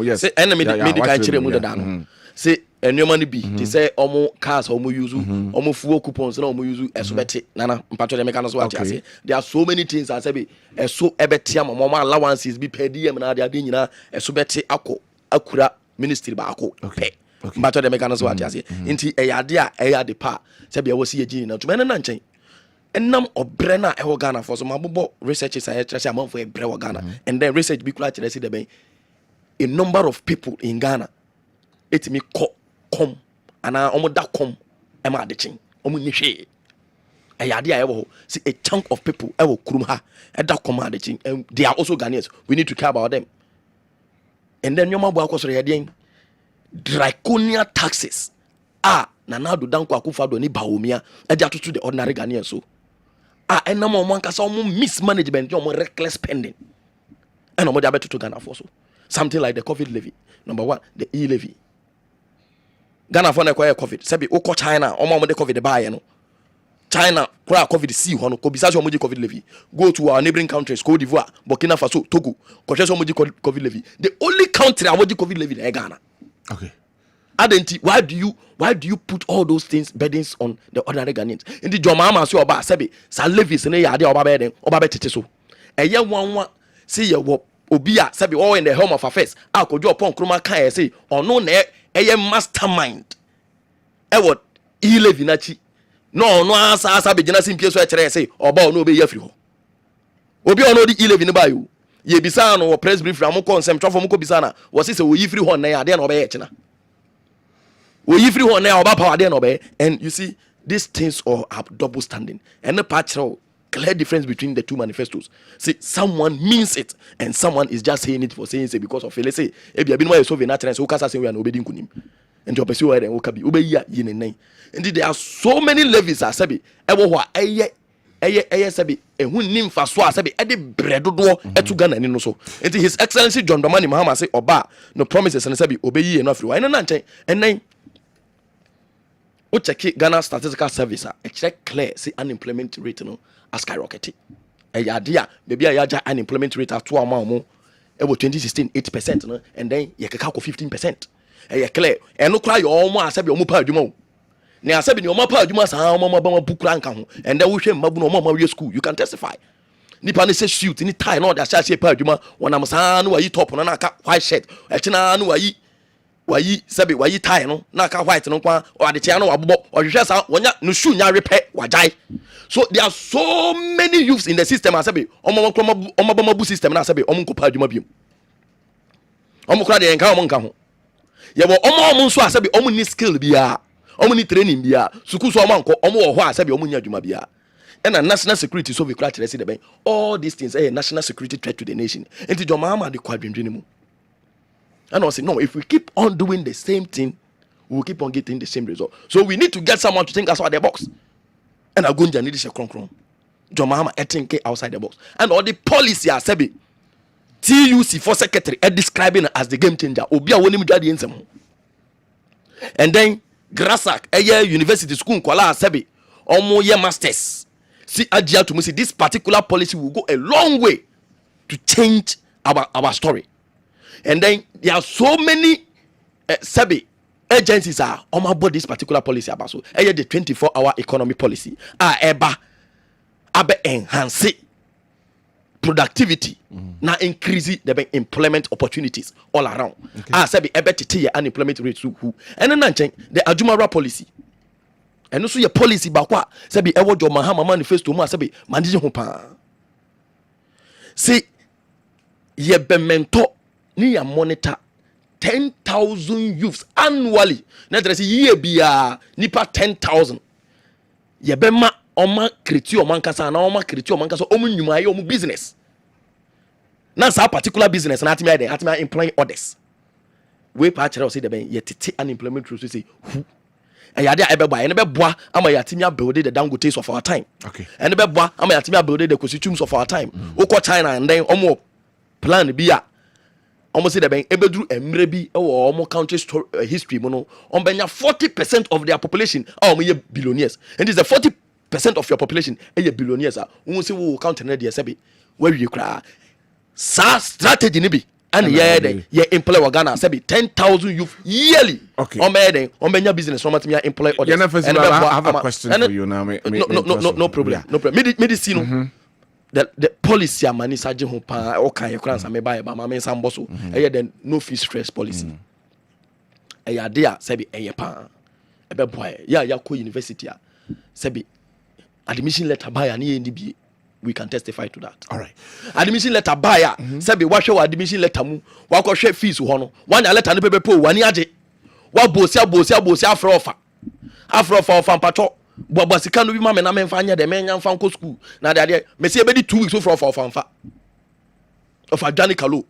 yes say enemy medical chire mu dada no say enema no bi they say omo cars omo use omo fuel coupons na omo use esobete nana mpacho dem kana so what say there are so many things I say be eso ebete am omo allowances bi per diem na ade nyina esobete akura ministry ba ako pe mpacho dem kana so what say nti eyade a eyade pa say be wosi egi na to me na nchen enam obre na ewo Ghana for so mabobo research is I say am for ebre wo Ghana and then research bi kula kire say the ben a number of people in Ghana it me come and omo.com am adichin omo ni hwe ayade a ewo see a chunk of people ewo kurum ha .com adichin and they are also Ghanaians we need to care about them and then nyoma bo akosoro yade draconian taxes Nana Dankwa Akufo-Addo ni baomia e dey atoto the ordinary Ghanaians so enam omo ankasa omo mismanagement omo reckless spending and omo dey abetoto Ghana for so something like the COVID levy. Number one, the e-levy. Ghana for na acquire COVID. Sebi oko China, omo de COVID buy no. China cry COVID see hono ko bisa omo COVID levy. Go to our neighboring countries, Cote d'Ivoire, Burkina Faso, Togo. Ko chese omo COVID levy. The only country omo COVID levy is Ghana. Okay. Adenti, why do you put all those things burdens on the ordinary Ghanaians? Indi joma ama so oba sebi sa levies ne ya de oba be den oba be tete so. Eye wanwa see ye wo Obia sabi all in the home of affairs akojo upon kroma kan say ono na eye mastermind what e-levy na chi no asa be gina simpie so e kire say oba ono be yafri ho obi ono di e-levy ne ba yo ye bisa no press brief am ko nsem twofo mo ko bisa na wo say wo yifri ho na ya de na oba ye kina wo yifri ho na ya oba power de na oba and you see these things all have double standing and the patro clear difference between the two manifestos. See, someone means it and someone is just saying it for saying it because of it. Let's say, if you have been more so natural, so Kasa say we are no obeying kunim. And your pursue and okabi obey ya yin and nine. Indeed, there are so many levies as sabi. Ewo sabi. Who nim faswa sabi. Edi bredo do etu Ghana ni no so. Indeed, His Excellency John Dramani Mahama say oba no promises and sabi obey ye no free. Why no nanchen and nine. O check Ghana Statistical Service a check clear say unemployment rate no skyrocketed. Idea maybe I unemployment rate at 2 amount about 2016 8% no and then you can 15%. Clear and no cry almost sabi omo pa adwuma na sabi ni omo pa adwuma sa omo ba bukura nka ho and then we hwe mabu no omo we school you can testify nipa ne say shoot ni tie no da say pa adwuma wonam sa no wayi top no na aka white shirt ekina no wayi sabi wayi tie no na aka white no kwa o ade tia no wabobo o hwehwe sa wonya no shoe nya repair wajai. So there are so many youths in the system as sabi omo system na sabi omo nkopa adwuma biem omo kura de enka omo nka ho ye bo omo nso asabi omo ni skill bia omo ni training bia suku so omo anko omo wo ho asabi omo nya adwuma bia and national security so we kura kire say the ben all these things national security threat to the nation enti joma ama de kwadwendwene mu and I say no, if we keep on doing the same thing we will keep on getting the same result. So we need to get someone to think outside the box. And Agunja need to kron. John Mahama think outside the box. And all the policy are sabi TUC for secretary describing as the game changer. Obia woni mujadi ensem. And then Grasak university school kwala sabi omo ye masters. See ajia to me see this particular policy will go a long way to change our story. And then there are so many agencies are on about this particular policy about so the 24-hour economy policy eba enhance productivity now increase the employment opportunities all around. Sabi ebe tete unemployment rate who and then the Ajumara policy and also your policy bakwa sabi ewo jo mahama manifesto mu sabi manage ho pa see ye be mentor ni ya monitor 10,000 youths annually. Na there is year bia nipa 10,000. Ye be ma oma kreti oma nkasa na oma kreti oma nkasa omu nyuma ye omu business. Na sa particular business na atime employing others. We pa chere o say de ben ye tete unemployment rate so say who. Eyade a ebe boa ye ne be boa ama ya atime build the Dangotes of our time. Okay. And be boa ama ya atime build the Kositums of our time. Oko China and then omo plan bia almost say the bank ebedru emre bi or almost country history mono on benya 40% of their population are billionaires, and is the 40% of your population billionaires are say we count na dey say where you cry sa strategy ni bi and yeah employ Ghana say 10,000 youth yearly. Okay, on benya business from me employ others. And I have a question for you now. No problem. Medicine the policy amani saje ho pa o kan ekran sa me ba ma me sam boso the no fee stress policy ade a sebi pa ebe boy ya ko university a sebi admission letter buy na ye bi we can testify to that. All right, admission letter buy sebi wa hwe admission letter mu wa ko hwe fees ho no wanya letter no pepe po wani age wa bosia afro ofa mpacho bobo sika no bi ma me na me mfa anya de me nya mfa nko school na de me se ebedi 2 weeks so for ofa dwane kalo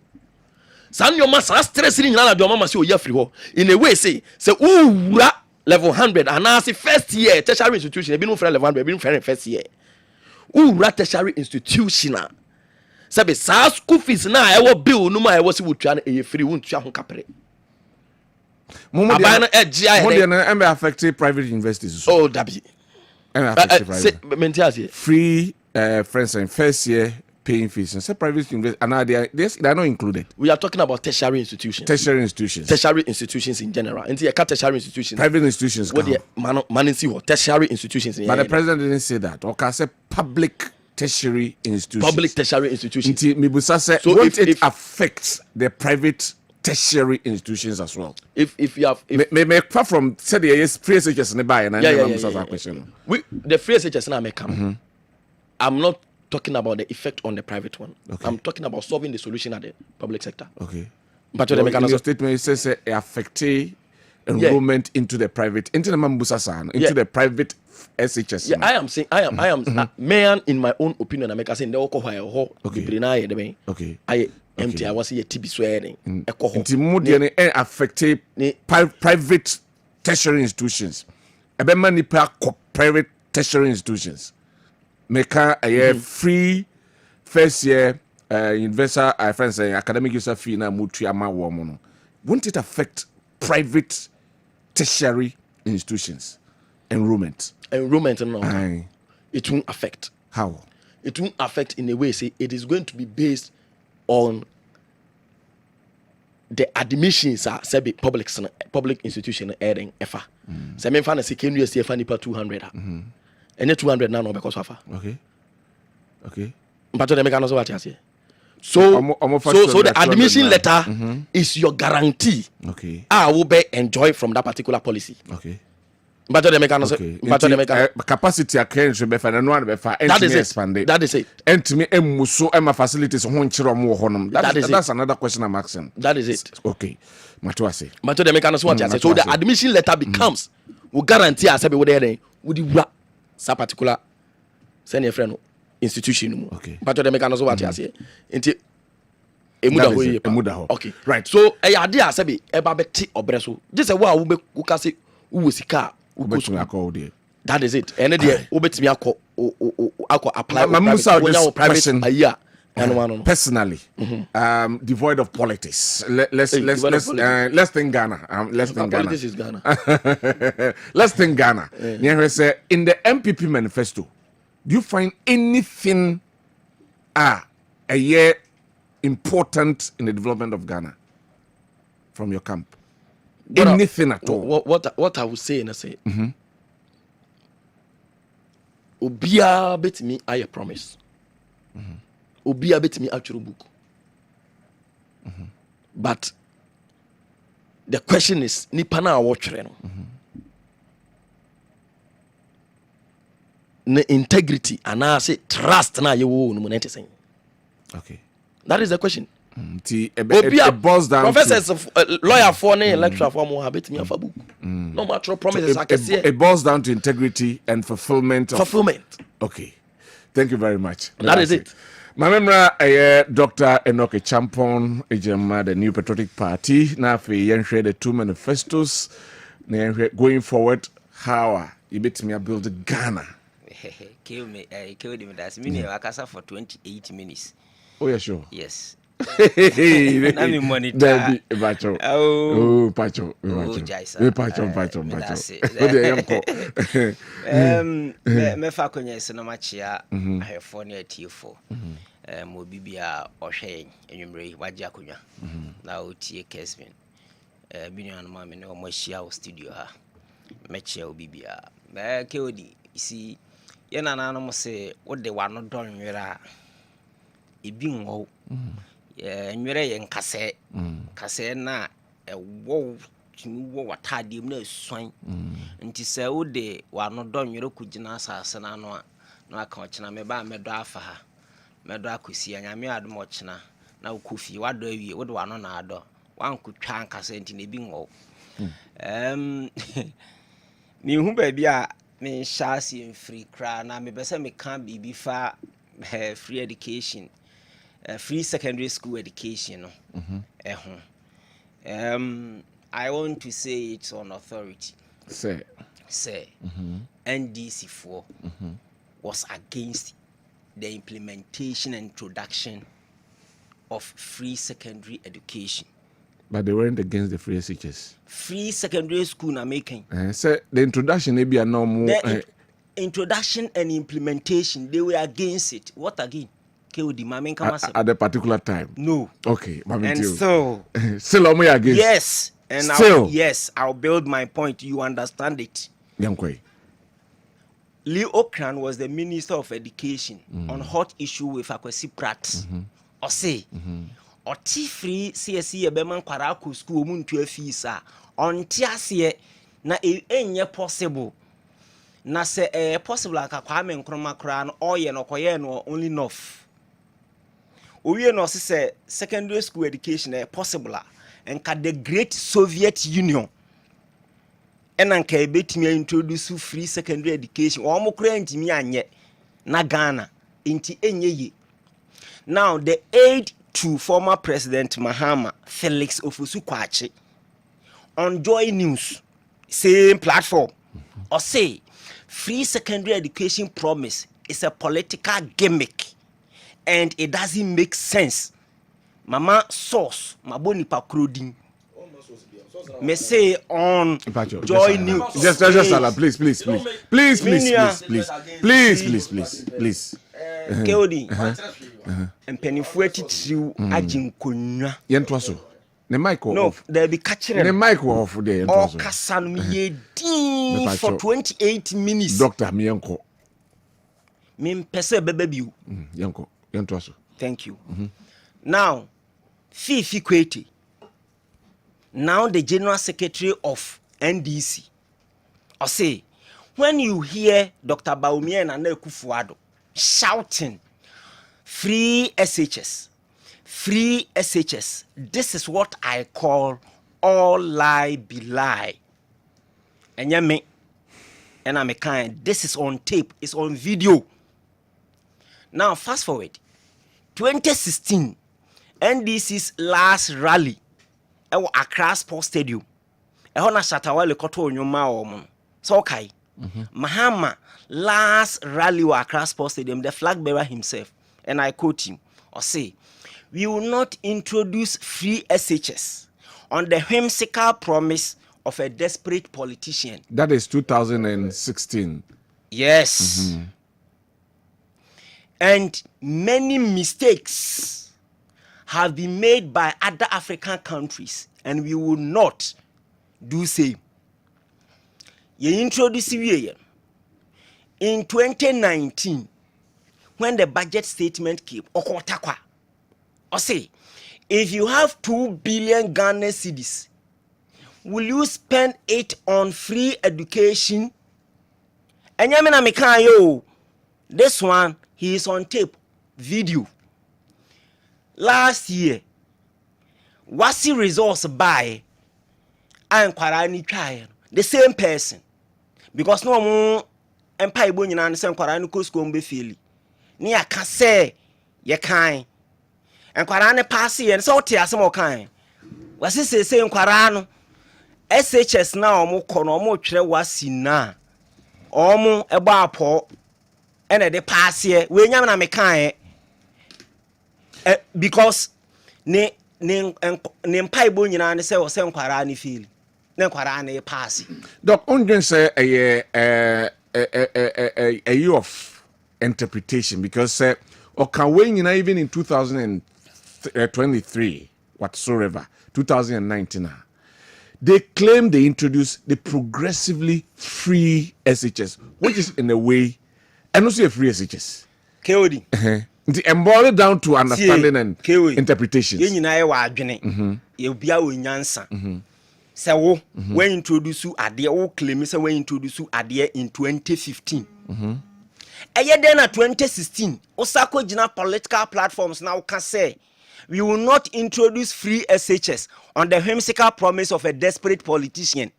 san yo ma sa stress ni nyina na de mama se oya free ho in a way say wura level 100 and as first year tertiary institution e bi no free level 100 e bi no free first year wura tertiary institution a say be sa school fees na e wo bill no ma e wo se wotua na e free wontua ho kapre Modiana affected private universities. Oh, Dabi. Free, for instance, first year paying fees and say private universities, and they are not included. We are talking about tertiary institutions. Tertiary institutions in general. And the tertiary institutions. Private institutions. What the tertiary institutions. But the president didn't say that. Or can say public tertiary institutions. Public tertiary institutions. So won't it affect the private tertiary institutions as well? If you have may apart from said the free SHS nearby and question. The free SHS now may come. I'm not talking about the effect on the private one. Okay. I'm talking about solving the solution at the public sector. Okay. But in your statement it says it affect enrollment into the private into the private SHS. Yeah, I am saying I am man in my own opinion. I make saying the okay. I was here TB swearing. Affect private tertiary institutions. Private tertiary institutions. Make a free first year universal academic user fee na mutu ama woman. Won't it affect private tertiary institutions enrollment? No. It won't affect. How? It won't affect in a way. Say it is going to be based on the admissions are public institution adding efa. So me fan second year efa nipa 200 and 200 now because of okay but they make an what you say. So the admission letter is your guarantee. Okay. I will be enjoy from that particular policy. Okay. But they make capacity account be fa no one be fa that is it. And to me emuso ema facilities ho nchiro mo ho nom. That's another question I'm asking. That is it. Okay. Matwase. But they make an what you say. So the admission letter becomes will guarantee us be there with the particular send your friend institution. Okay. But they make an what you say. Emuda. Okay. Right. So e ade a say be e ba beti obreso. Just say wa wo be wo ka say wo sika. That is it. And then obetimi apply personally, devoid of politics. Let's think Ghana. Let's think Ghana. Politics is Ghana. Let's think Ghana. In the MPP manifesto, do you find anything a year important in the development of Ghana from your camp? Anything at all? What I would say, and I say, Obia bet me I promise. Obia bet me actual book. But the question is, Nipana watch integrity and I say trust na you no saying. Okay. That is the question. It boils down professors of lawyer for electoral form will habit me of a book. No matter promises it boils down to integrity and fulfillment. Okay. Thank you very much. That is it. My memory, Dr. Enoke Champon, the New Patriotic Party. Now, we share the two manifestos. Going forward, how you bet me build Ghana. Kill me, that's meaning I can for 28 minutes. Oh, yeah, sure. Yes. Let me monitor. Oh, Pacho. Pacho. Me fa konya se no machia ahefo na atiefo. Mo bibia ohwe enwumre waje akonwa. Na otie Kessben. Binu anu ma me ne o machia o studio ha. Mechia o bibia. Na ke odi isi ye nana no mo se wo de wano don nwera ebi nwo. Nwere ye nkase kase na ewo wo watade mu na suan nti se wo de wano do nwere kugina asase na no a na aka ochina me ba medo afa ha medo akosi anyame adom ochina na kofi wado awie wo de wano na ado wankotwa nkase nti na ebi nwo ni hu ba bia me shasi free kra na me bese me kan bibi fa free education. Free secondary school education. I want to say it's on authority. Say. NDC4 was against the implementation and introduction of free secondary education. But they weren't against the free SHS. Free secondary school na making. So the introduction maybe a normal. Introduction and implementation, they were against it. What again? At a particular time? No. Okay. And so still against. Yes. And still. I'll build my point. You understand it. Lee Okran was the Minister of Education on hot issue with Akwesi Pratt. Or say, or free CSE Beman Kwarako school muntu afisa on tiasie na enye possible. Na se possible aka Kwame Nkrumah kra no oye no koye no only enough. We no say secondary school education possible and the great Soviet Union and anka betimi introduce free secondary education o mo kra ntimi anye na Ghana nti enye. Now the aid to former President Mahama Felix Ofosu-Kwakye on Joy News same platform or say free secondary education promise is a political gimmick and it doesn't make sense. Mama source maboni pakrodin me say on Joy News. Just please. Keodi empenifu etitiriu aginkonwa yento so ne mic off. No, there be catching the mic off there yento so kasan me ye for 28 minutes. Doctor mienko me pese bebe biu yento so. Thank you. Now Fifi Kwete, now the General Secretary of NDC, or say, when you hear Dr. Bawumia and Nana Akufo-Addo shouting, free SHS, this is what I call all lie be lie. And yeah, me, and I'm a kind, this is on tape, it's on video. Now, fast forward, 2016, NDC's last rally at Accra Sports Stadium. Ehona Shatawale koto onyoma omon. So okay. Mahama last rally at Accra Sports Stadium, the flag bearer himself, and I quote him, or say, we will not introduce free SHS on the whimsical promise of a desperate politician. That is 2016. Yes. And many mistakes have been made by other African countries, and we will not do same. You introduce it in 2019 when the budget statement came. Okotakwa, or say, if you have 2 billion Ghana cedis, will you spend it on free education? And yamina mekan yo, this one he is on tape, video. Last year, wasi results by and kwarani try the same person, because no mo empire bo nyina ne sen kwarani ko school mbe feli. Ni aka say ye kan. And kwarani pass ye so te asem o kan. Wasi say nkwara no SHS na omo kono omo twere wasi na omo ebo apo ene de pass ye we nyam na me kan because ne mpai bo nyina ne se o se nkwara ne feel ne nkwara ne pass. Doc Undren say a year of interpretation, because can we even in 2023 whatsoever 2019 they claim they introduced the progressively free SHS, which is in a way and also a free SHS. KOD. The embody down to understanding and interpretations. You nyina ye wa adwene. Ye bia wo nyansa. Se wo when introduce ade wo claim se when introduce ade in 2015. Eye den na 2016 osako gina political platforms now can say we will not introduce free SHS on the whimsical promise of a desperate politician.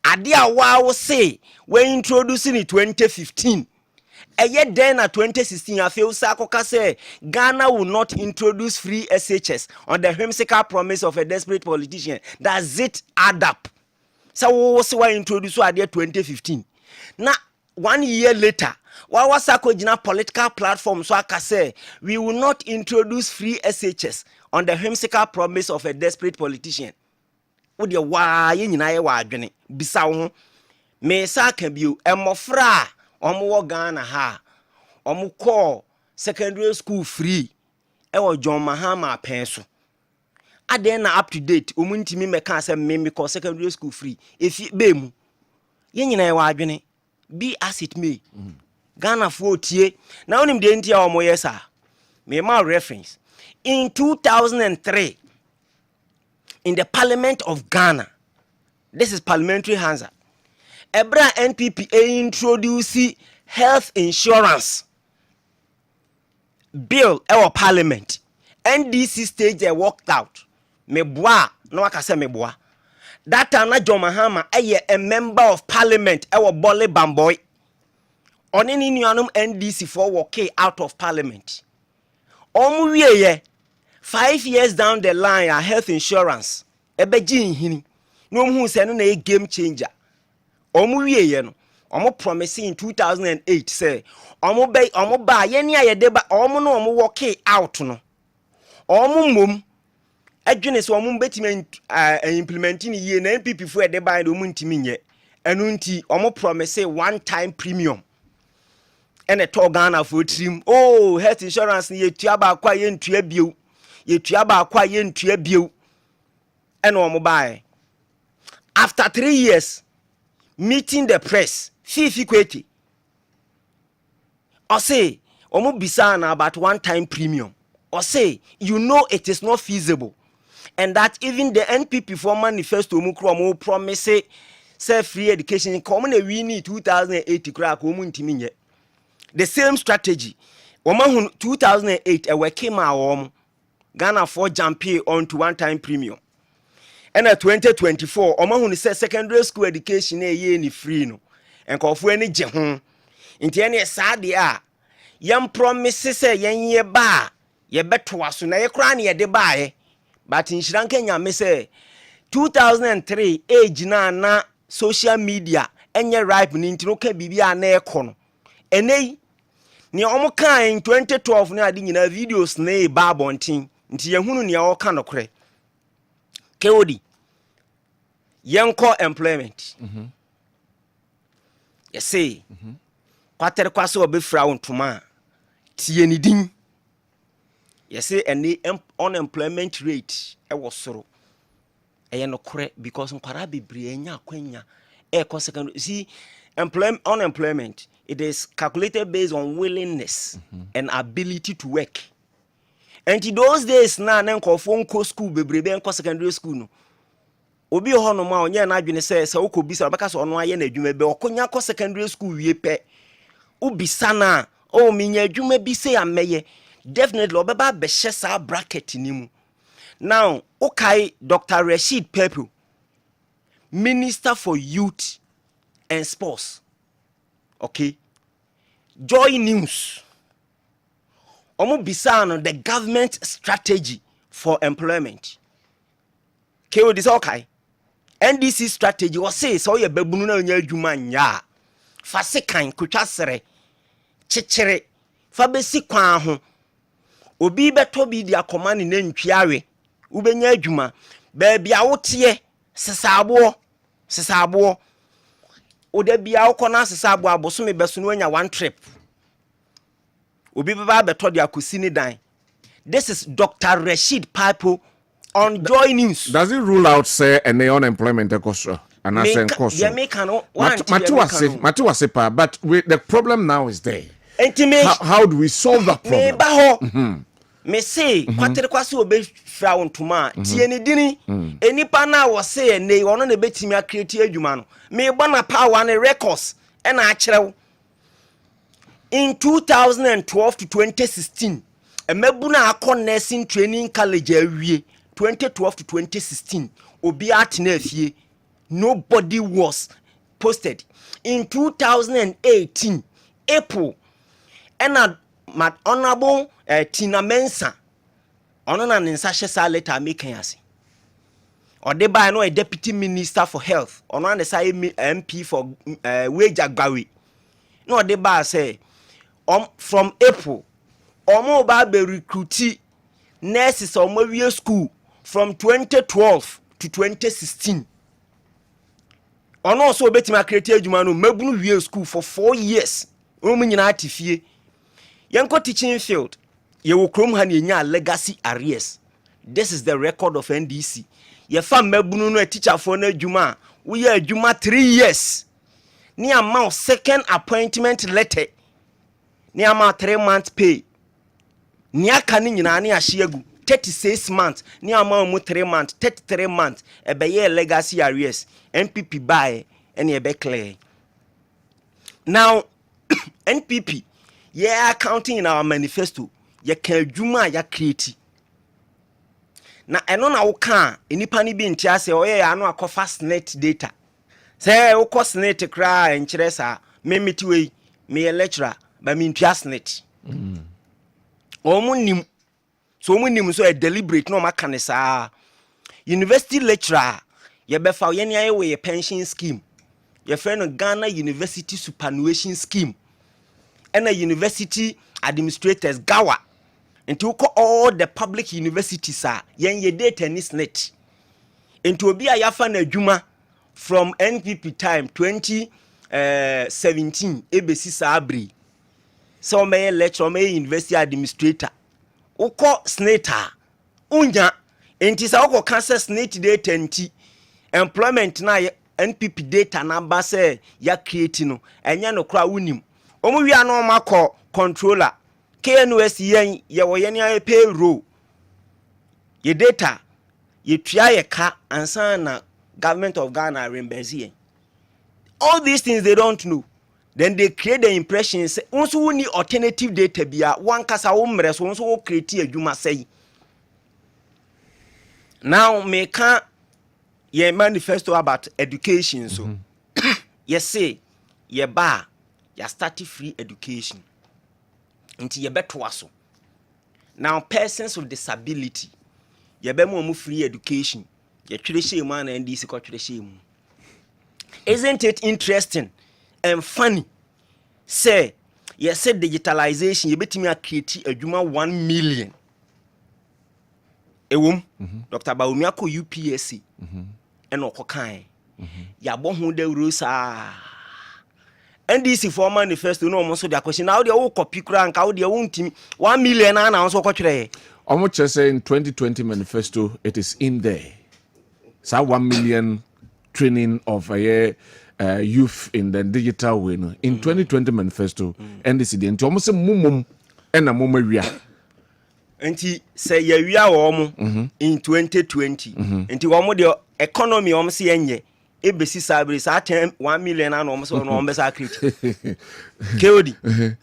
Ade a wa say when introducing in 2015. Eye den na 2016 afi osako ka say Ghana will not introduce free SHS on the whimsical promise of a desperate politician. Does it add up? So we say we introduce ade 2015. Now 1 year later, Wawasako Jina political platform so aka say we will not introduce free SHS on the whimsical promise of a desperate politician. Ode wa ye nyina ye wa adwene bisa wo ho me sa ka bio emofra omo wo Ghana ha omo call secondary school free e wo John Mahama pen so aden na up to date omu ntimi meka say me call secondary school free efi be mu ye nyina ye wa adwene be as it may. Ghana for tie na onim de ntia omo yesa me ma reference in 2003 in the Parliament of Ghana. This is parliamentary Hansa. Ebra NPPA introduce health insurance bill our parliament. NDC stage they worked out. Me boa no aka say me boa. That time na John Mahama a member of parliament our Bole Bamboy. On any nuanum NDC for walk out of parliament. Omu 5 years down the line, our health insurance. Ebeji hini. No who say no a game changer. Omu no. Omo promising in 2008 say omo ba yeni ayede ba omo no omo walk out no. Omo mum adwene so omo betime implementing ye na MPP for de ba do mu ntimi nye. Enu nti omo promise one time premium. And a tall Ghana for trim. Oh, health insurance ye tuaba kwa yen tuabio. Ye tuaba kwa yen tuabio. And no mobile. After 3 years, meeting the press, fifi kweti. Or say, omo bisana about one time premium. Or say, you know it is not feasible. And that even the NPP for Manifesto mukro promise say free education. Come we need 2008 crack omu ntimi. The same strategy. Woman 2008 a came out Ghana for jumpy onto one time premium. And at 2024, Oman says secondary school education a year ni free no. And call for any jehon. Into any sad ya. Young promises say ye ba ye bet to us na ye cranny a debaye. But in Sri Lanka me say 2003 age na social media and ye ripe into no can be a na kono. Ene ni omo kan in 2012 na adi nyina videos na e ba bontin nti ye hunu ne o kan nokre KOD yenko employment yes say kwatere kwase obefra wontuma tie ni din say any unemployment rate was soro no correct because nkwara bebre anya kwanya secondary. See, unemployment, it is calculated based on willingness and ability to work. And in those days now, phone co school bebre enko secondary school no. Obi ho no ma onye na adwene se ukobisa baka so ono aye na adwuma be okonya ko secondary school wie pe. Ubisa na o minya adwuma bi se ameye. Definitely obeba be hye sa bracket ni mu. Now, okay, Dr. Rashid Pepu, Minister for Youth and Sports. Okay. Joy News. Omo bisano the government strategy for employment. Okay, this okay. NDC strategy was say so ye babunu na nya adwuma nya. Fa sekan kutwa sere. Chichere. Fa besi kwan ho. Obi beto bi dia komani na ntwiawe. Ubenya adwuma baabia wote sesabo oda bia wokona sesabo aboso me beso no anya one trip obi baba beto de akosi ni dan. This is Dr. Rashid Pipo on Joy News. Does it rule out say any unemployment cost and as en cost? Yeah, make no Matu say pa, but the problem now is there. How do we solve that problem? Me say kwatere kwase obe fra wontuma tie ne dini enipa na wo say ne wono na betimi create adwuma no me gba na power and records e na akyerew in 2012 to 2016 emabu na akọ nursing training college awie 2012 to 2016 obi atena afie nobody was posted. In 2018 April and honorable Tina Mensa ono na nsa hye sa letter making ase or dey by no a deputy minister for health ono na say MP for wage agbawe no dey by say from April omo ba be recruit nurses omo wie school from 2012 to 2016 ono so betima create adwuma no mabunu wie school for 4 years omo nyina atifie yanko teaching field ye wo krom ha na legacy arrears. This is the record of NDC. Ye fa mabunu no teacher for na adwuma wo ye adwuma 3 years ni amount second appointment letter ni amount 3 months pay ni aka ni nyina ni ahye agu 36 months ni amount mu 3 months 33 months e be ye legacy arrears. NPP buy and e be clear now. NPP yeah counting in our manifesto ye kan adwuma ya create na eno na wo kan enipa ni bi ntia se oye ya no akofa SNET data say wo ko SNET kra enkyere sa memiti we me lecturer ba me ntua SNET omunim so omunim so e deliberate no maka ne sa university lecturer ye befa ye ne aye we pension scheme ye friend no Ghana University Superannuation Scheme and a university administrators gawa into all the public universities are yen ye data ni SNET into obi a yafa na adwuma from NPP time 2017 ebesi sabri so me lecture me university administrator uko SNET unya enti sa uko cancer SNET data nti employment na NPP data number say ya create no enya no kra unim omu wi ano makọ controller KNUS yen ye wo yen ya payroll ye data ye tua ye ka ansan na government of Ghana reimburse yen. All these things they don't know. Then they create the impression say once we need alternative data bia one kasa wo mre so once wo create adwuma say now me can ye manifesto about education so ye say ye ba ya start free education until ye beto aso now persons with disability ye be mo free education ye twere shey man and this ko twere shey mu. Isn't it interesting and funny say ye said digitalization ye betimi a create adwuma 1 million ewom Dr. Baumia ko UPSC eno ko kan ya bo hu de rosa NDC for manifesto no mo so dia question now dey wo copy kura nka wo dey wo ntimi 1 million na so ko twere almost just say in 2020 manifesto, it is in there. So 1 million training of youth in the digital way. No? In 2020 manifesto, and this is almost a mumum and a mumma. Nti say ya wia wo mo in 2020 nti wo mo de economy wo mo se enye ebesi sabre sa 1 million na no mo so no mo sa create keodi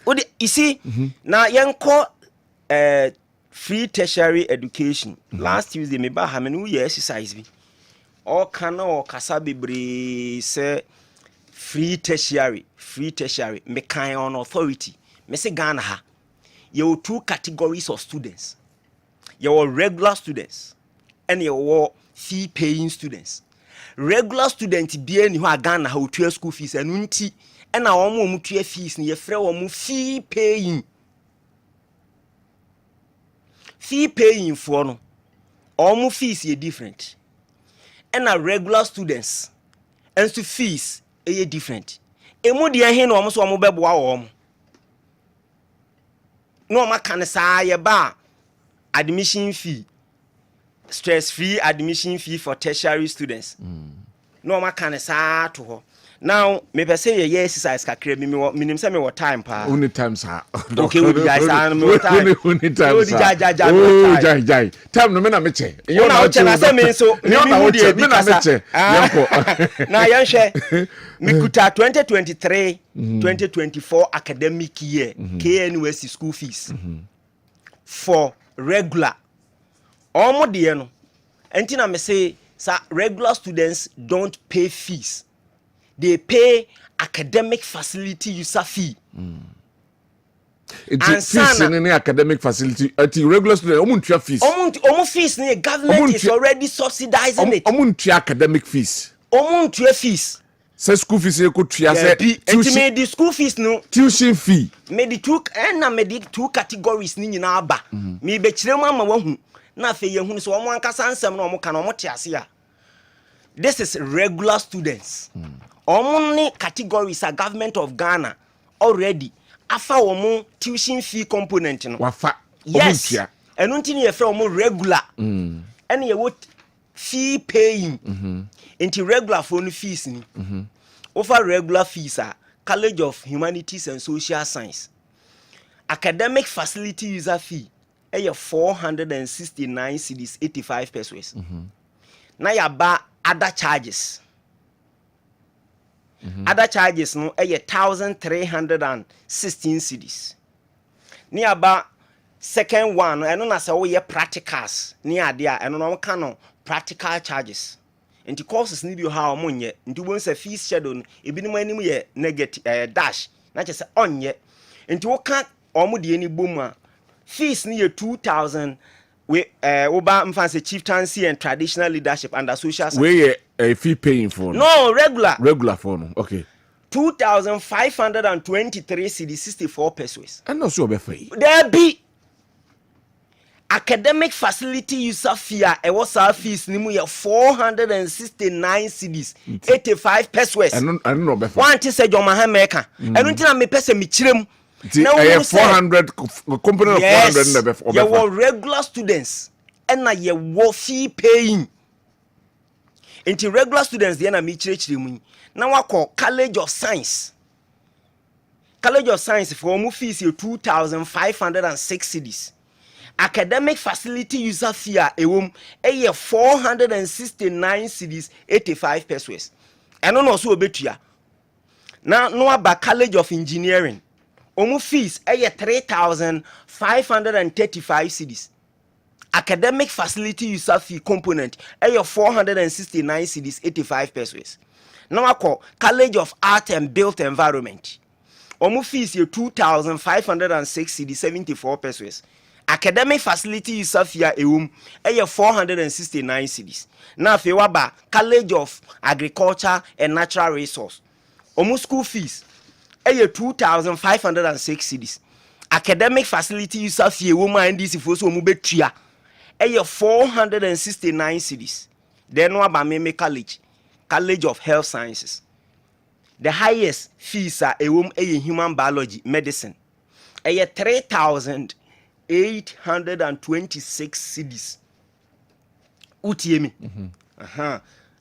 odi you see na yenko free tertiary education last Tuesday me ba ha me no ye exercise bi all kana o kasa bebre say free tertiary me kan on authority me se Ghana ha you have 2 categories of students. You have regular students and you have fee paying students. Regular students be any who are Ghana how to school fees and unti and our own to fees near free fee paying. Fee paying for no all fees are different. And our regular students and to fees are different. Emu dia hen almost one mobile. No ma kan sa ye ba admission fee, stress free admission fee for tertiary students. No ma kan sa to ho. Now me pe say ye exercise kakra mi minim say me what time pa. Only times ha. Okay, we guys are me what time. Only times. Oh, jai. Time no me na me che. You na che na say me so me na che me na me che. Na yan hwe. Me kuta 2023-2024 academic year KNUST school fees for regular. Omo de no. Enti na me say regular students don't pay fees. They pay academic facility user fee. It's fees in any academic facility. At regular student, omuntia fees. Omu fees, the government is already subsidizing it. Omuntia academic fees. Omuntia fees. Say school fees you could tria say tuition. The school fees no. Tuition fee. Me the two categories ni nyina aba. Me be kire mu ama wahu. Na fe ye hunu so omo ankasa ansem na omo ka na omo tiase a. This is regular students. Only categories are government of Ghana already afa omo tuition fee component no wafa yes enu ntini ye fra omo regular and ye what fee paying into regular for no fees ni over regular fees are College of Humanities and Social Science academic facility user fee 469 cedis 85 pesos na ya ba other charges other charges no 1,316 cedis. Ni aba second one eno na say we practicals ni ade a eno no ka no practical charges. Enti courses ni bi ha omonye enti won say fees schedule ebi ni manim ye negative dash na che say onye enti wo ka omode ni bom a fees ni ye 2,000 we oba mfanse chieftaincy and traditional leadership under social science. We a fee paying for no regular for no okay 2,523 cedi 64 pesos and also be free there be academic facility user fee e was our fees ni mu ye 469 cedis 85 pesos and no be free one thing say John Mahameka enu ntina me pese me kirem now 400 component of 400 you were regular students and na ye wo fee paying into regular students dey na me chire mu na wako College of Science for mu fees 2,506 cedis academic facility user fee ewom 469 cedis 85 pesos eno no so obetua na no aba College of Engineering omu fees 3,535 cedis academic facility user fee component 469 cedis 85 pesos now I call College of Art and Built Environment omu fees 2,506 cedis 74 pesos academic facility user fee ewum 469 cedis now fe waba College of Agriculture and Natural Resource omu school fees 2,506 cedis academic facility user fee woman NDC for so mu betua 469 cedis then no aba Meme College of Health Sciences the highest fees are human biology medicine 3,000 2,826 cedis. Utiemi.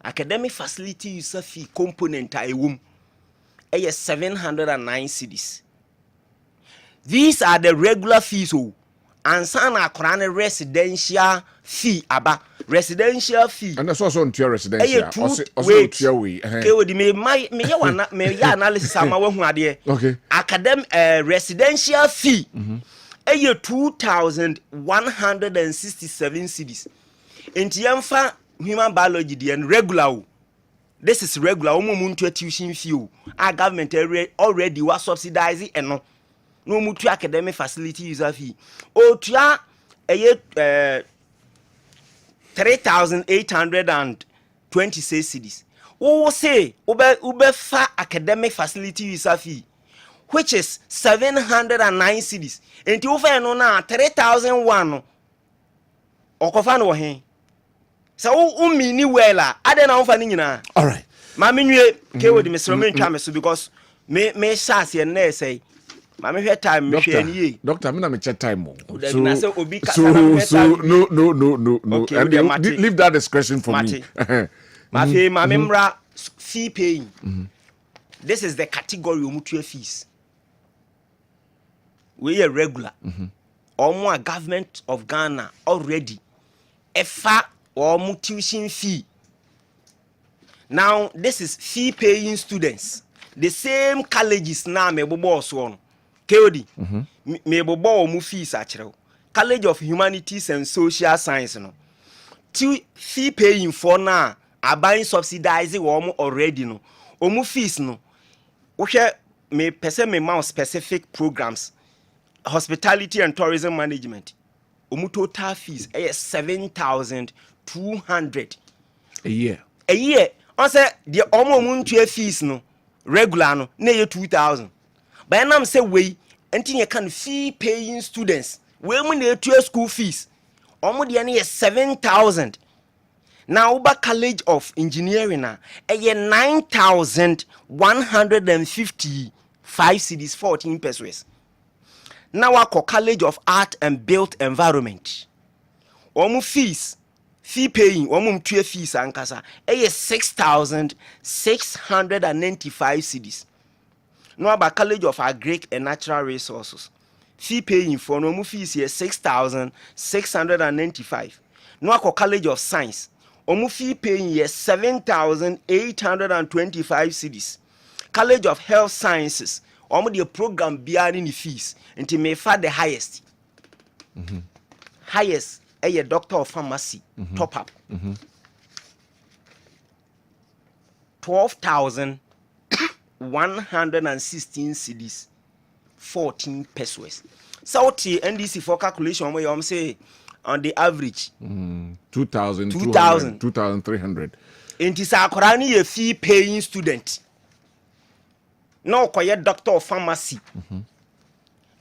Academic facility user fee component a womb. 709 cedis. These are the regular fees. And some are residential fee. Residential fee. And that's also on your residential. Also me analysis. Okay. Academic residential fee. 2,167 cedis. Inti yamfa human biology and regular. This is regular. Omo tuition fee. Our government already was subsidizing and no mutu academic facility user fee. Otua 3,826 cedis. We say ube fa academic facility user fee, which is 709 cedis. Inti ufa no na 3,001. Okofa no he. So umini wela ade na umfa ni nyina. All right. Ma menwe kewo di mesro mentwa me so because me chance ye na say ma me hwe time me hwe ni ye. Doctor, me na me check time. So no. Okay, and leave that discretion for me. Ma fe ma memra fee paying. This is the category omutua fees. We are regular. Omo government of Ghana already efa or tuition fee. Now this is fee paying students. The same colleges now me bobo so KOD. Me bobo mu fees actually. College of Humanities and Social Science no. Fee paying for now are buying subsidizing already no. Omu fees no. Ohwe me pese me mount specific programs. Hospitality and tourism management. Omu total fees 7,200 a year. A year. On say the omo fees no regular no na 2,000. But now say we until you can fee paying students. We mun na school fees. Omo de na 7,000. Now Uba College of Engineering na 9,155 cedis 14 pesos. Now I call College of Art and Built Environment. Omu fees, fee paying, omu mtue fees ankasa. 6,695 cedis. Now about College of Agric and Natural Resources. Fee paying for omu fees here 6,695. Now I call College of Science. Omu fee paying here 7,825 cedis. College of Health Sciences. Omo the program bearing the fees until may fa the highest. Highest a doctor of pharmacy top up. 12,116 cedis 14 pesos. So NDC for calculation where you say on the average 2,300. Inti sa akorani a fee paying student. No koye doctor of pharmacy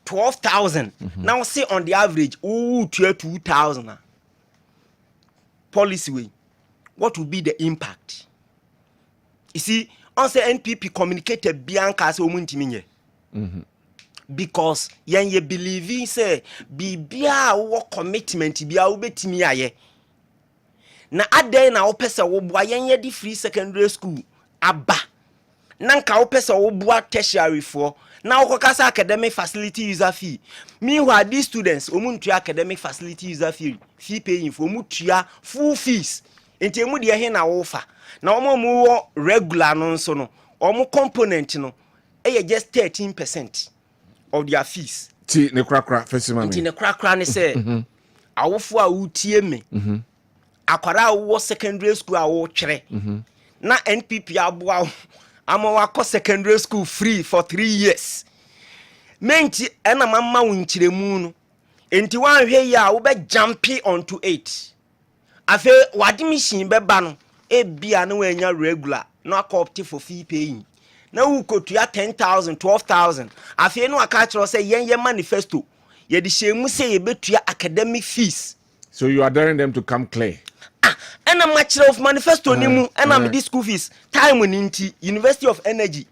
12,000. Now say on the average 2,000 policy way, what will be the impact? You see, on say NPP communicated bianca as omuntiminye because yen ye believe say bibia wo commitment bia wo betimi aye na aden na wo pese wo boa yen ye di free secondary school aba nanka wo pese wo boa tertiary for na wo kasa academic facility user fee. Meanwhile these students omuntu academic facility user fee paying for omutua full fees enti emu de he na wo fa na omo wo regular no so no omo component no just 13% of their fees. Ti ne krakra fesimami. Ti ne krakra ne say awofo a utie me akwara wo secondary school a wo twere na NPP aboa ama wako secondary school free for 3 years. Menti ena mama wunchiremu no. Enti wanhwe ya wo be jumpy onto 8. Afe wadi machine be ba no e bia no wanya regular no akopti for fee paying. Na wu kotua 10,000, 12,000. Afe no aka kiro say yen manifesto. Ye di shemu say ye betua academic fees. So you are daring them to come clear. And I'm much of manifesto nimu and I'm this school fees time ninti University of Energy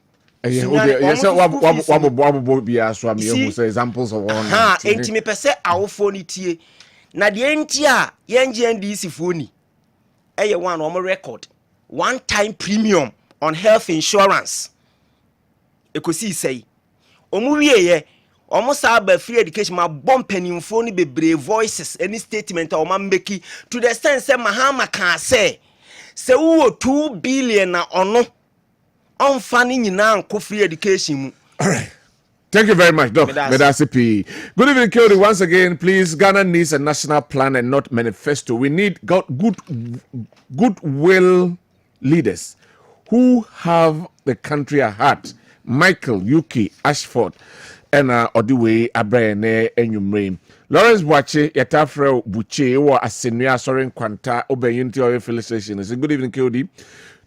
Yes, wabo bia so am you say examples of one. Ha, enti me pese awofo ni tie. Na de enti a yenje NDC fo ni. Eye one omo record. One time premium on health insurance. Ekosi say. Omo wieye, omo sa ba free education ma bom panimfo ni bebre voices any statement o ma make to the extent say Mahama can say wo 2 billion na ono on fanning nyina nko free education mu. All right. Thank you very much, Doc. Medasipi. Good evening, Kyori. Once again, please, Ghana needs a national plan and not manifesto. We need goodwill leaders who have the country at heart. Michael, UK, Ashford, and Odiwe, Abrene, Enyumre. Lawrence Wache, Yatafre Buche, or Asenua, Soren Quanta, Obeyunti, or Felicitation. Good evening, Kyori.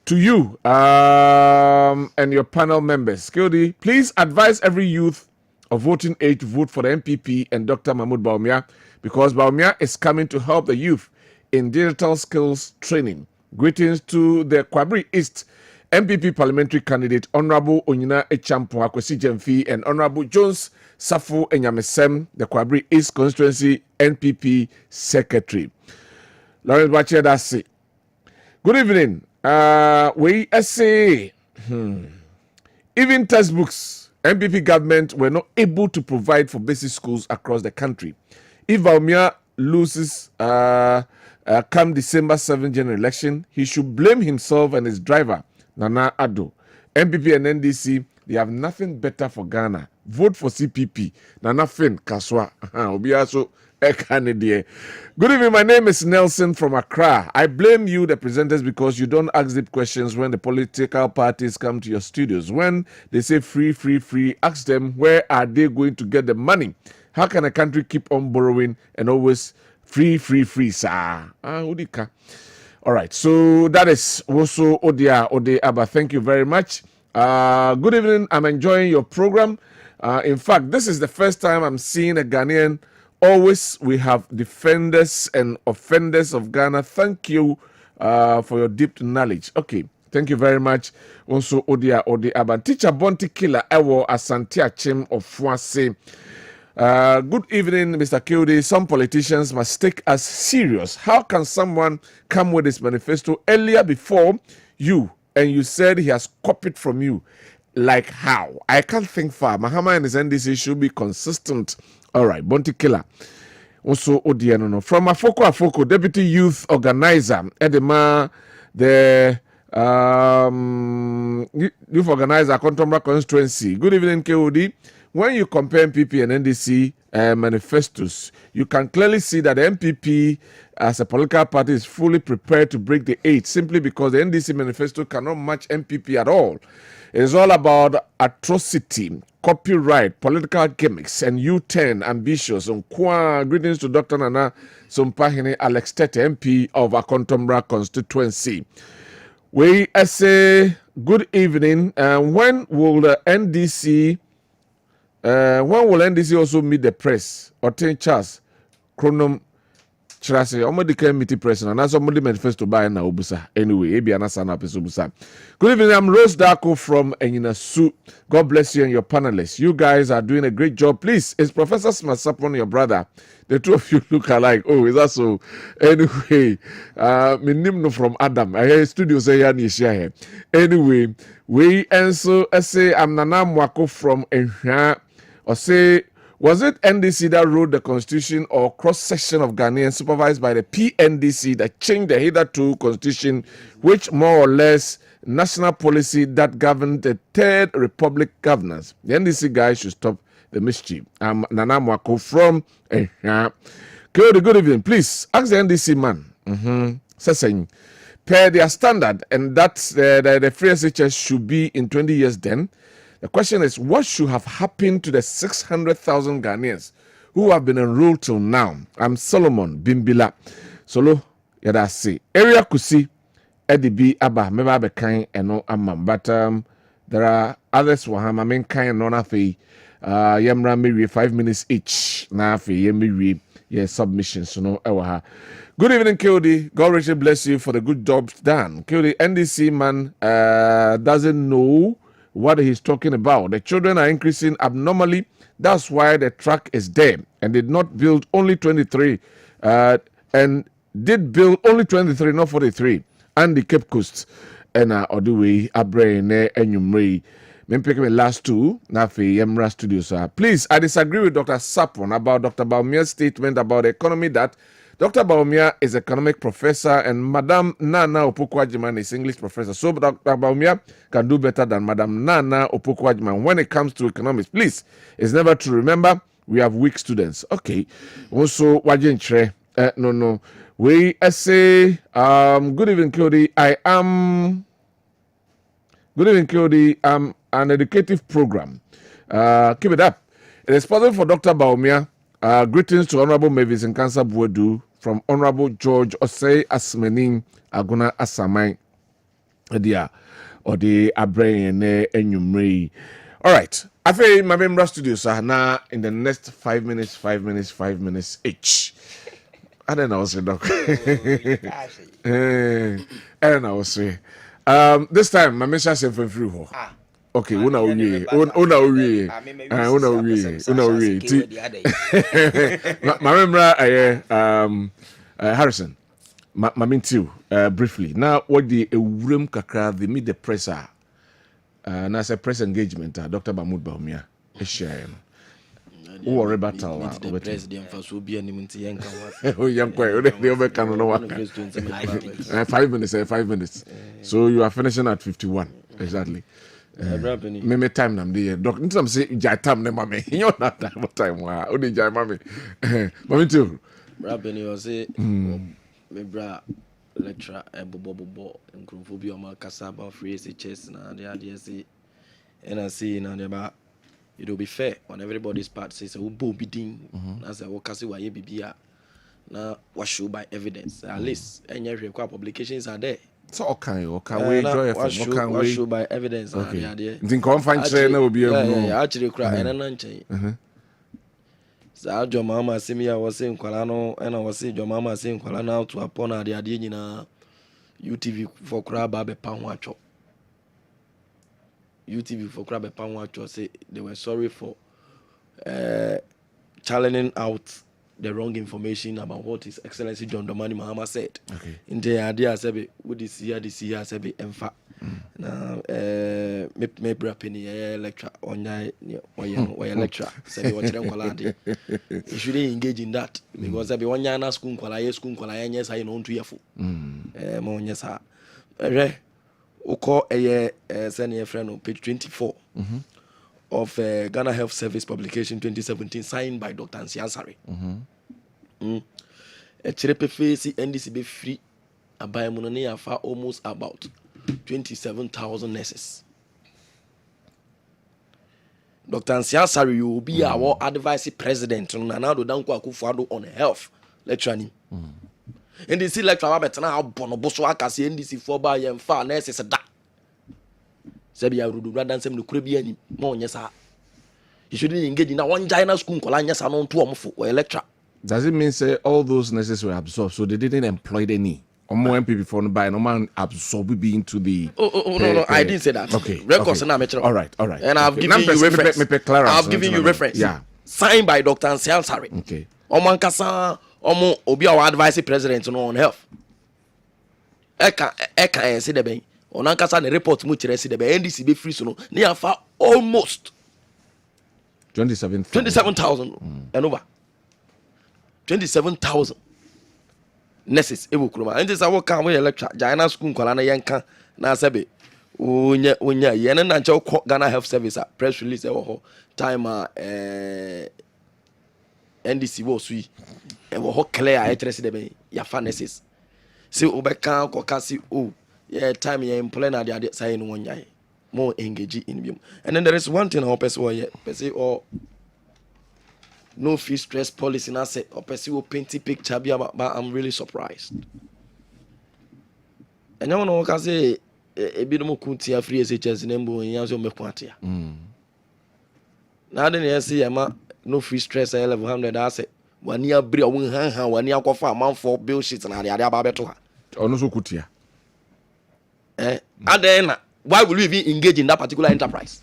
To you and your panel members, Kyori, please advise every youth of voting age to vote for the MPP and Dr. Mahmoud Bawumia, because Bawumia is coming to help the youth in digital skills training. Greetings to the Kwabena East MPP parliamentary candidate, Honorable Onyina Echampo Akwesi Jemfi, and Honorable Jones Safu Enyamesem, the Kwabena East constituency NPP secretary. Lawrence Bache, that's it. Good evening. We say even textbooks, MPP government were not able to provide for basic schools across the country. If Bawumia loses come December 7th general election, he should blame himself and his driver, Nana Addo. MPP and NDC, they have nothing better for Ghana. Vote for CPP. Nana Fin Kaswa. Obiaso. Good evening, my name is Nelson from Accra. I blame you, the presenters, because you don't ask deep questions when the political parties come to your studios. When they say free, free, free, ask them where are they going to get the money? How can a country keep on borrowing and always free, free, free, sir? Udika. All right, so that is also Odia Ode Abba. Thank you very much. Good evening. I'm enjoying your program. In fact, this is the first time I'm seeing a Ghanaian. Always we have defenders and offenders of Ghana. Thank you for your deep knowledge. Okay, thank you very much. Also, Odia Ode Abba. Teacher Bonti Killer Ewo Asante Achim of Fuase. Good evening, Mr. Kyori. Some politicians must take us serious. How can someone come with his manifesto earlier before you and you said he has copied from you? Like how? I can't think far. Mahama and his NDC should be consistent. All right, Bonti Killer. Also, Odiano. From Afoko, Deputy Youth Organizer, Edema, the Youth Organizer, Contombra Constituency. Good evening, KOD. When you compare MPP and NDC manifestos, you can clearly see that the MPP as a political party is fully prepared to break the 8 simply because the NDC manifesto cannot match MPP at all. It is all about atrocity, copyright, political gimmicks, and U-turn ambitious. Greetings to Dr. Nana Sumpahini Alex Tete, MP of Akontombra constituency. We say good evening. When will the NDC also meet the press or take Charles Chronom Chirase? Omodi can meet the press and that's somebody manifesto by na obusa. Anyway, ebi anasa na peso obusa. Good evening, I'm Rose Darko from Enyinasu. God bless you and your panelists. You guys are doing a great job. Please, is Professor Smasapon your brother? The two of you look alike. Oh, is that so? Anyway, me nimno from Adam. I hear studio say here. Anyway, we also say I'm Nana Mwako from Ehia. Or say, was it NDC that wrote the constitution or cross-section of Ghanaians supervised by the PNDC that changed the hitherto constitution, which more or less national policy that governed the Third Republic governance? The NDC guys should stop the mischief. I'm Nana Mwako from good evening. Please ask the NDC man. Saying, per their standard, and that's the free SHS should be in 20 years then. The question is, what should have happened to the 600,000 Ghanaians who have been enrolled till now? I'm Solomon Bimbila. Solo, yada say. Area Kusi, Edibi Abba, Meba Bekai, and no Amam. But there are others who have main kind non afe. Yamra Miri 5 minutes each. Na afe Yemiri, yes, submissions, so no ewaha. Good evening, KOD. God richly bless you for the good job done. KOD, NDC man doesn't know what he's talking about. The children are increasing abnormally. That's why the track is there, and did not build only 23, and did build only 23, not 43, and the Cape Coast. And all the way, Abraine and Yumri. Me pick my last two. Nafi Yemra Studios. Please, I disagree with Dr. Sapon about Dr. Baumia's statement about the economy that Dr. Baumia is economic professor and Madam Nana Opoku-Agyeman is English professor. So Dr. Baumia can do better than Madam Nana Opoku-Agyeman when it comes to economics. Please, it's never true. Remember, we have weak students. Okay. Also, Wajinchre. No. We say, good evening, Cody. Good evening, Cody. I'm an educative program. Keep it up. It is possible for Dr. Baumia. Greetings to Honorable Mavis and Cancer Buedu from Honorable George Osei Asmenin Aguna Asamai. Dia or the Abrain Enyumri. All right. I feel my member studios are now in the next 5 minutes each. I don't know, Doc. I don't know, this time, my message is for free. Okay, una uwie. My member, Harrison, my mean too, briefly. Now, what the room kakra, they meet the presser. Now, say press engagement, Dr. Mahmoud Baumia, is sharing. Who are battle? The president for so be an immunity. Oh, young boy, they overcome no one. 5 minutes. So you are finishing at 51. Exactly. Me time nam dey doc. Nti am say jai time ne mame. You not time wa. O dey jai mame. Mame too. Rabeni o say me bra lecturer bobo nkrofo bi o ma kasa about free SHS na dey say and I see na dey it will be fair on everybody's part. Say we bo bi din na say we kase wa ye bibia na wa show by evidence. At least any require publications are there. So okay, we draw from we show by evidence. Okay. Think conference na obi am. Yeah, actually cry and na nchen. So your mama say me I was saying kwala no and I was saying your mama saying kwala now to upon ade nyina UTV for cry ba be pa ho atwo. UTV for cry be pa ho atwo say they were sorry for challenging out the wrong information about what His Excellency John Dramani Mahama said. Okay. In the idea, said, "Would this year, said, enfa." Now, me penny lecture on your lecture. Said, "What you call you shouldn't engage in that because every 1 year na school yes, I know to your fool. Mon yes, Oko send your friend on page 24 of Ghana Health Service publication 2017 signed by Dr. Nsiansari. A cherepe face NDC be free abai money afa almost about 27,000 nurses. Dr. Nsiansari you be our advice president Nana Dankwa Akufo-Addo on health lecturing. NDC lecturer betena bonobo so akase NDC for ba yem fa nurses da. Sebi ya rudu rather than no kure bi ani mo nyesa. You shouldn't engage in that one China school kola nyesa no to omfo or lecture. Does it mean say all those nurses were absorbed so they didn't employ any? Or more MP before by no man absorb be into the no, I didn't say that. Okay. Records okay. All right. And I've given you reference. I've given you reference. Yeah. Signed by Dr. Nsiansari. Okay. Oman kasa omo obi our advice president on health. Eka say the ben. Onan kasa the report mu kire say the ben NDC be free so no. Ni afa almost 27,000 and over 27,000 nurses ewo kuruma and this awo kan we lecture China school kwala na yenka na sebe onya ye na nche Ghana Health Service press release e wo ho time NDC wo sui e wo ho clear a etre se de be ya fa nurses se obeka kokasi yeah time ya employ na de say no wonya more engage in them. And then there is one thing I hope or no fee stress policy na say or person painty picture but I'm really surprised. And you know can say e bi no kuntia free SHS nembo yanso mekwatia. Na den ya see ma no free stress level 100 asset wani abri won han wani akofa amanfo bill sheet na ade aba beto ha. Ono so kutia. Aden na why will you even engage in that particular enterprise?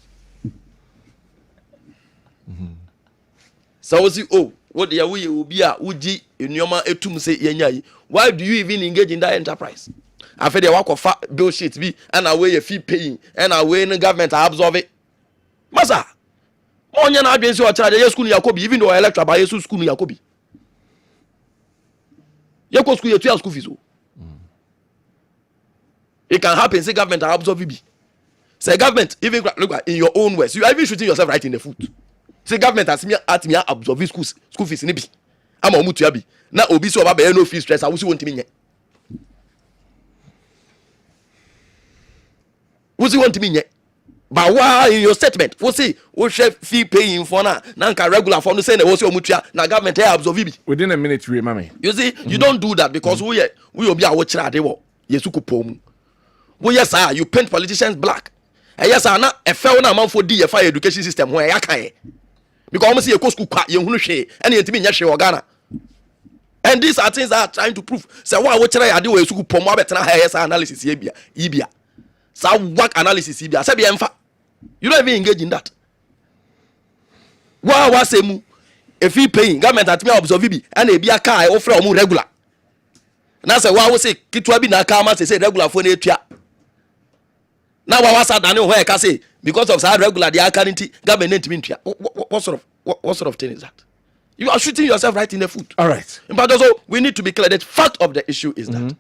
So we see, oh, what the we will be a uji in yoma etum say yenyai. Why do you even engage in that enterprise? After the work of bill sheet be and away a fee paying and away in the government absorb it. Masa, onye na adwen say o charge yes school Yakobi even though electoral by yes school Yakobi. Yako school you school fees. It can happen say government absorb it. Say government even look at in your own words. You are even shooting yourself right in the foot. Say government has me at me absorb school fees ni bi. Ama omutu ya bi. Na obi so oba be no fee stress awusi won timi nye. Wusi won timi nye. But why in your statement? We say we share fee paying for na nka regular for no say na wo say omutu ya na government here absorb bi. Within a minute we mama. You see, you don't do that because we obi a wo kira ade wo. Yesu ko pom. We yes sir, you paint politicians black. Yes sir, na e fe na man for di ye fire education system ho ya kan. Because almost ye go school kwa ye hunu hwe and ye ntimi nya hwe wo Ghana. And these are things that are trying to prove. Say why we kira ade wo yesu ko pom abetena ha yes analysis ye bia. So work analysis ye bia. Say bia emfa. You don't even engage in that. Why was mu if he paying government at me observe bi and e bia car offer omu regular. Na say why we say kitwa bi na car ma say regular for na etua. Now what was that Daniel where I say because of that regular the currently government ntia. What sort of thing is that? You are shooting yourself right in the foot. All right. But also we need to be clear that fact of the issue is that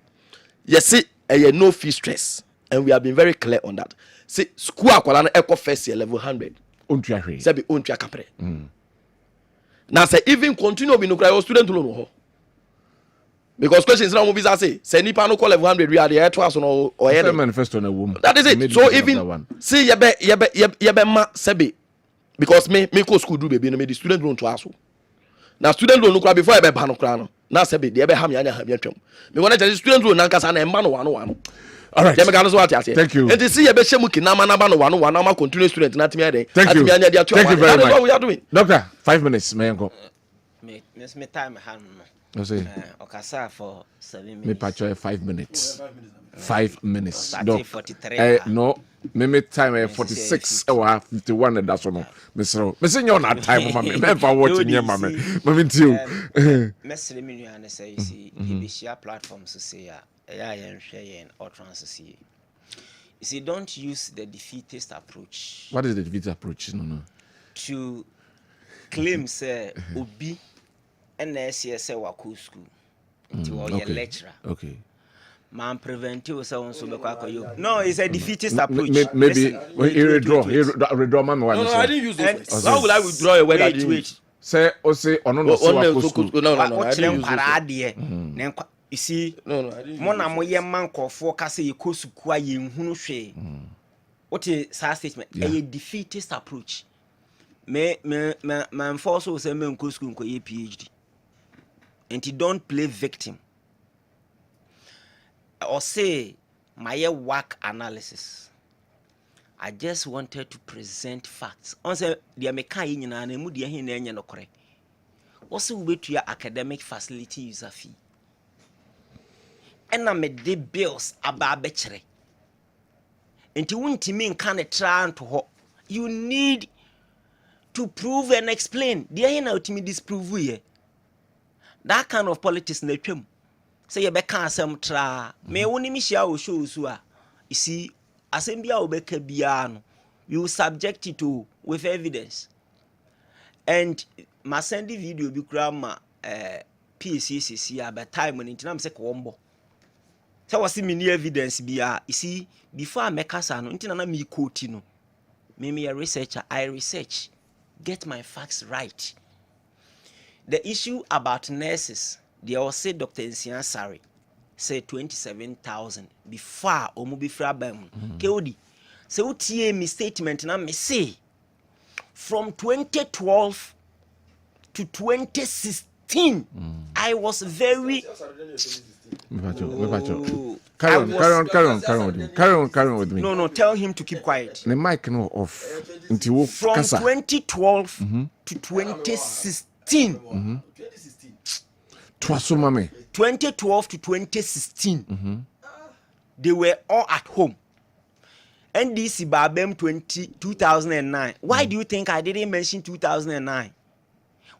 yes see no fee stress and we have been very clear on that. See school akwala na eco first year level 100. Ontua hwe. Say be ontua kapre. Now say even continue be no cry student loan ho. Because questions now movies say nipa no call level 100 we are the to us no or The manifesto na wom. that is it. So even see yebe ma sebe because me go school do baby no me the student loan to us. Now student loan no cry before yebe ba no cry no. Na sebe the yebe ham ya twem. Me wanna tell student loan na kasa na emba no wano. All right. Thank you. And to see yebe shemu ki na ma na ba no wano ma continue student na timi ade. Thank you. Thank you very much. That is what we are much. doing. Doctor, 5 minutes, may go. Me time hand no. No say. Okasa for 7 minutes. Me patch 5 minutes. 5 minutes. Starting 43. No, me time 46 or 51 and that's no. Me say you not time mama. Me for watching here mama. Mama you. Mesre me nua say you see the share platforms to say ya yen hwe yen or trans see. You see don't use the defeatist approach. What is the defeatist approach? No. To claim say obi NSC say wako school until your lecturer. Okay. Man prevent you so be kwakoyo. No, it's a defeatist approach. Maybe he withdraw man one. No, I didn't use those. How will I withdraw a word I didn't use? Say o say ono no so wako school. No, I didn't use those. You see, no, I didn't. Mo na mo ye man kofo ka say ekosuku a ye nhunu hwe. What is sa statement? A defeatist approach. Me enforce say me nko school nko ye PhD. And you don't play victim. Or say my work analysis. I just wanted to present facts. On say the American Union and emu dia hin na enye no correct. Also we to your academic facility user fee. And I made the bills about bechere. And you want me can try to ho. You need to prove and explain. Dia hin na me disprove we. That kind of politics na twem. Say you beka asem tra. Me woni mi hia o show so a. You see, asem bia o beka bia no. You subject it to with evidence. And ma send the video bi kura ma PCCC about time when intinam say ko mbo. Say was me ni evidence bia. You see, before I make asa no intina na me quote no. Me a researcher, I research, get my facts right. The issue about nurses, they all say Dr. Nsian Sari say 27,000 before omu bifra bam. Keodi. Say utie me statement na me say from 2012 to 2016 I was very Carry on with me. No, tell him to keep quiet. The mic no off. Until From 2012 to 2016. 2012 to 2016, they were all at home. NDC Babem 2009. Why do you think I didn't mention 2009?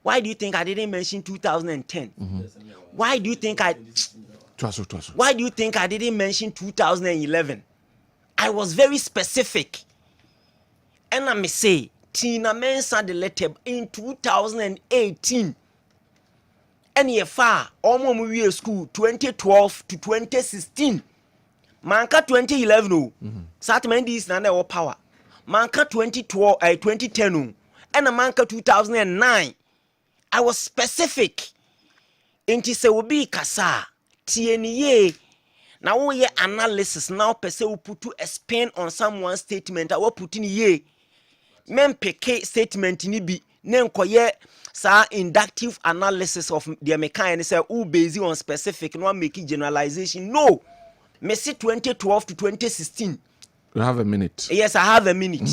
Why do you think I didn't mention 2010? Why do you think Why do you think I didn't mention 2011? I was very specific. And I may say, Tina Mensa the letter in 2018. And ye far, almost school 2012 to 2016. Manka 2011 no. Satman is na power. Manka 2012 2010 no. And a manka 2009. I was specific. Inti se obi kasa tieniye na wo ye analysis now pese wo put a spin on someone's statement I wo put in ye men peke statement ni bi ne nkoye sa inductive analysis of the mechanics say who based on specific no make generalization no me see 2012 to 2016. You have a minute. Yes, I have a minute.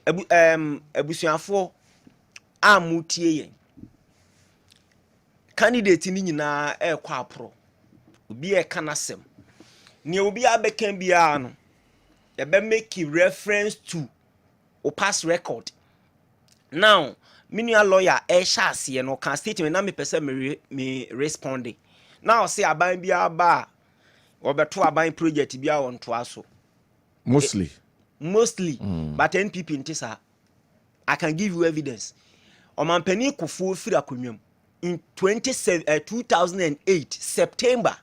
Ebusuafo amutie yen candidate ni nyina ekwa apro obi e kanasem ne obi abekan bia no e be make reference to o past record. Now minua lawyer e sha ase no kan statement na me pese me respond. Now say aban bia ba obeto aban project bia won to aso Mostly. But NPP ntisa I can give you evidence. Omampani Kufuor firi akonwam in 2008 September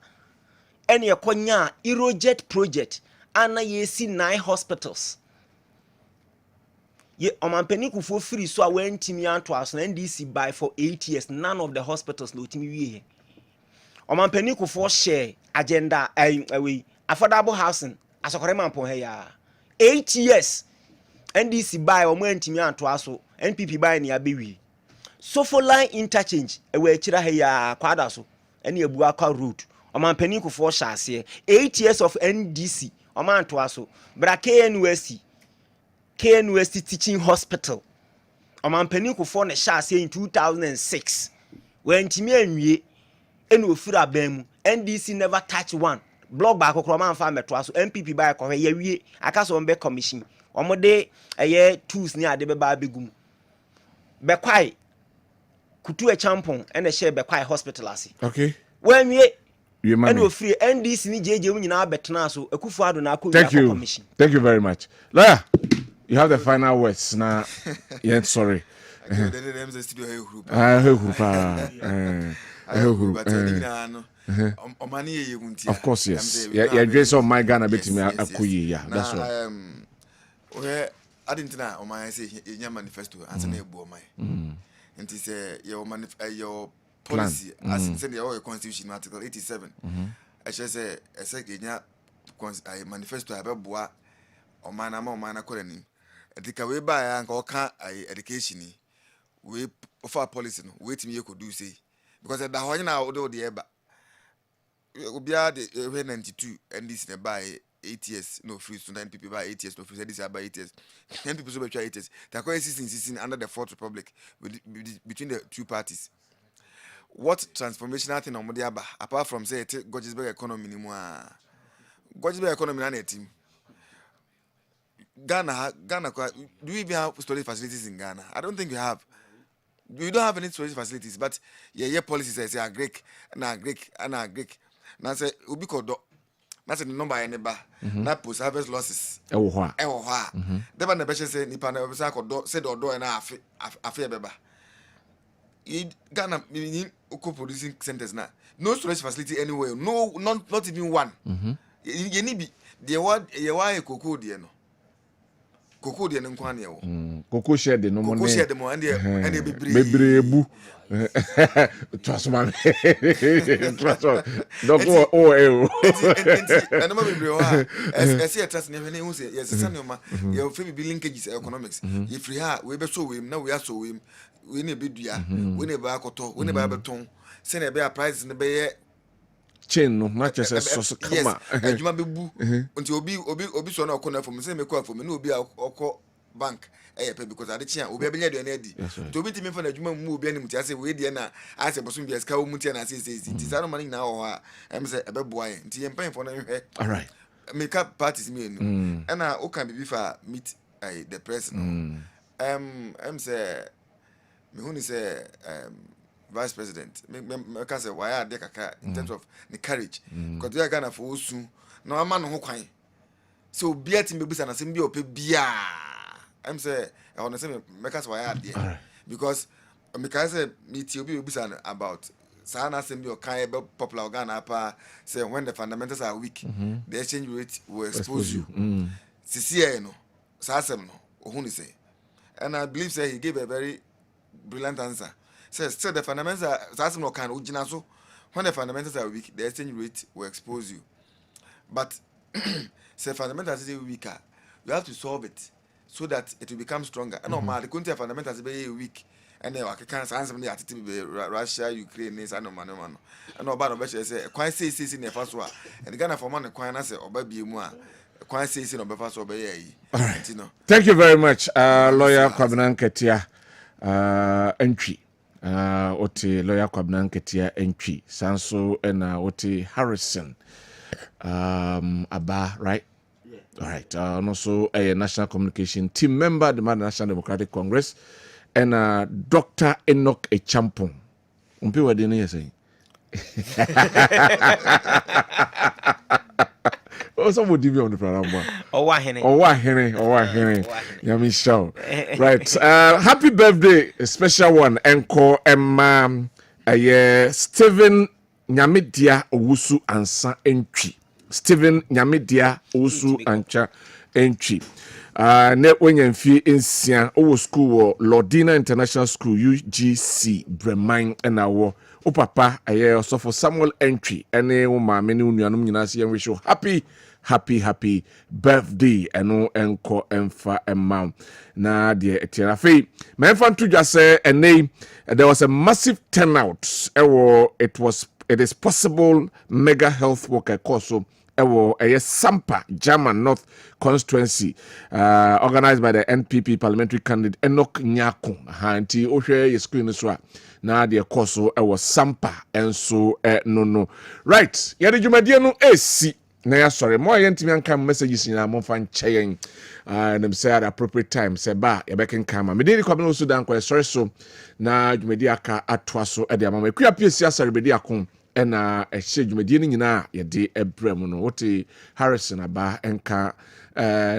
any ekonya Irojet project ana yesi 9 hospitals. Ye Omampani Kufuor firi so a wentimi anto aso NDC buy for 8 years none of the hospitals no timi wie. Omampani Kufuor share agenda affordable housing asokore mampon he ya 8 years NDC buy o wentimi anto aso NPP buy ne abewi. Sofo line interchange ewe chira he ya kwada so ene ebu akwa road omampani Kufuor shase 8 years of NDC omanto aso bra KNUST teaching hospital omampani Kufuor ne shase in 2006 when timi anwie ene ofura abamu NDC never touch one block back okro man fa meto aso MPP buy ko he wie akaso on be commission omode eye tools ni ade be ba begum be kwai kutu e champon ene share be kwai hospital ase. Okay. When we ene free NDC ni jeje mu nyina betena so Akufo Addo na commission. Thank you very much. Lawyer, you have the final words now. Yeah, sorry. Of course, yes. Yeah, grace of my Ghana bit me akuyi. Yeah, that's right. I didn't know on my say your manifesto as an able my. And he said your policy as in your constitution article 87. I shall say a second manifesto have a bois or mana colony. At the way by uncle can education we offer policy wait me you could do say because at the one now although the eba will be at the 92 and this by 8 years no free to 9 people by 8 years no free this about 8 years 10 people so 8 years the coexisting under the Fourth Republic between the two parties. What transformational thing on Modiaba apart from say Gogisberg economy anymore? Gogisberg economy and a team. Ghana, do we even have storage facilities in Ghana? I don't think we have. We don't have any storage facilities, but yeah, policies say Greek. Now say ubikodo. That's the number any ba. Na post harvest losses. Ewa. Deba na beshe say nipa na say kodo say do na afi beba. Ghana producing centers now. No storage facility anywhere. No, not even one. You need be the word you are a cocoa dear no. Cocoa dear no kwan yo. Cocoa share the no money. Cocoa share the mo and the bebre. Trust man. Trust man. Don't go oh. And no bebre. I see a trust never who say yes sanoma. Your family linkages economics. If we have we be so him now we are so him. We need bidua. We need bakoto. We need babeton. Send a bear price in the bay. Chain no not just so come on. And you might be boo until obi so no corner from say me call for me no be a bank because I did obi be near the to be me for the juma move be anim say we dey na as a person be ska wo mutia na say it is no money now or am say ebe boy nti em pen for na hwe. All right. make up parties me and I can be for meet the president. I'm say me who say vice president me can say why are they kaka in terms of the courage because we are gonna for soon no man no kwan so be at me busa na say be ope bia I'm say I want to say me can say why are there because me can say me ti obi busa about Sana assembly or kind of popular Ghana pa say when the fundamentals are weak, the exchange rate will expose you. CCA no, Sasem no, Ohuni say. And I believe say he gave a very brilliant answer. Says still the fundamentals are Sasem no can ujinaso. When the fundamentals are weak, the exchange rate will expose you. But say fundamentals is weaker, you have to solve it so that it will become stronger. And normal the country fundamentals be weak. And then I can't answer me at Russia, Ukraine, and no about the best say, quite say in the first one, and the Ghana for money, quite answer or baby more, quite say in the first one. All right, you know. Thank you very much, lawyer Kwabena Nketia entry. Oti lawyer Kwabena Nketia entry. Sanso and Oti Harrison Abba, right? Yeah. All right. And also a national communication team member, the National Democratic Congress. And Dr. Enoch Echampong. Umpi wa dini ya say. Oh, someone give me on the program. Oh, wahene. Yami show. Right. Happy birthday, a special one. Encore Emma Stephen Nyamidia Owusu Ansa Entry. Stephen Nyamidia Owusu Ancha Entry. Ne wenye mfi insia owo school wo Lordina International School UGC Breman na wo o papa aye osofo Samuel Entry ene wo ma me ne nuanom nyina se wish you happy birthday eno enko emfa emma na de etiafe me emfa ntudwa se ene there was a massive turnout it is possible mega health worker course so a Sampa German North constituency organized by the NPP parliamentary candidate Enoch Nyako hanti ohwe ye screen so na de course so Sampa enso no right ye de dwumadie no esi na ya sorry mo yentimi anka messages na mo fan cheyen and say at appropriate time say ba ye beken kama me dey Kwabena Owusu Dankwa sorry so na dwumadi aka atwa so e de amama ekua piesia sarebedi akon ena ehye dwumadie ni nyina ye de ebrem no wote Harrison Aba enka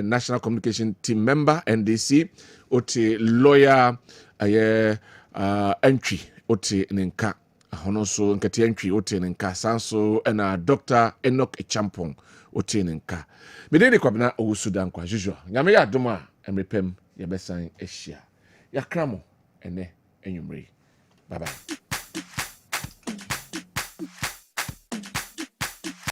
national communication team member NDC wote lawyer entry wote nenka hono so nkati entry wote nenka sanso ena Dr. Enoch Echampong wote nenka medeni Kwabena Owusu Dankwa usual nyame ya doma emrepem ye besan ehia yakramo ene enwumre bye bye.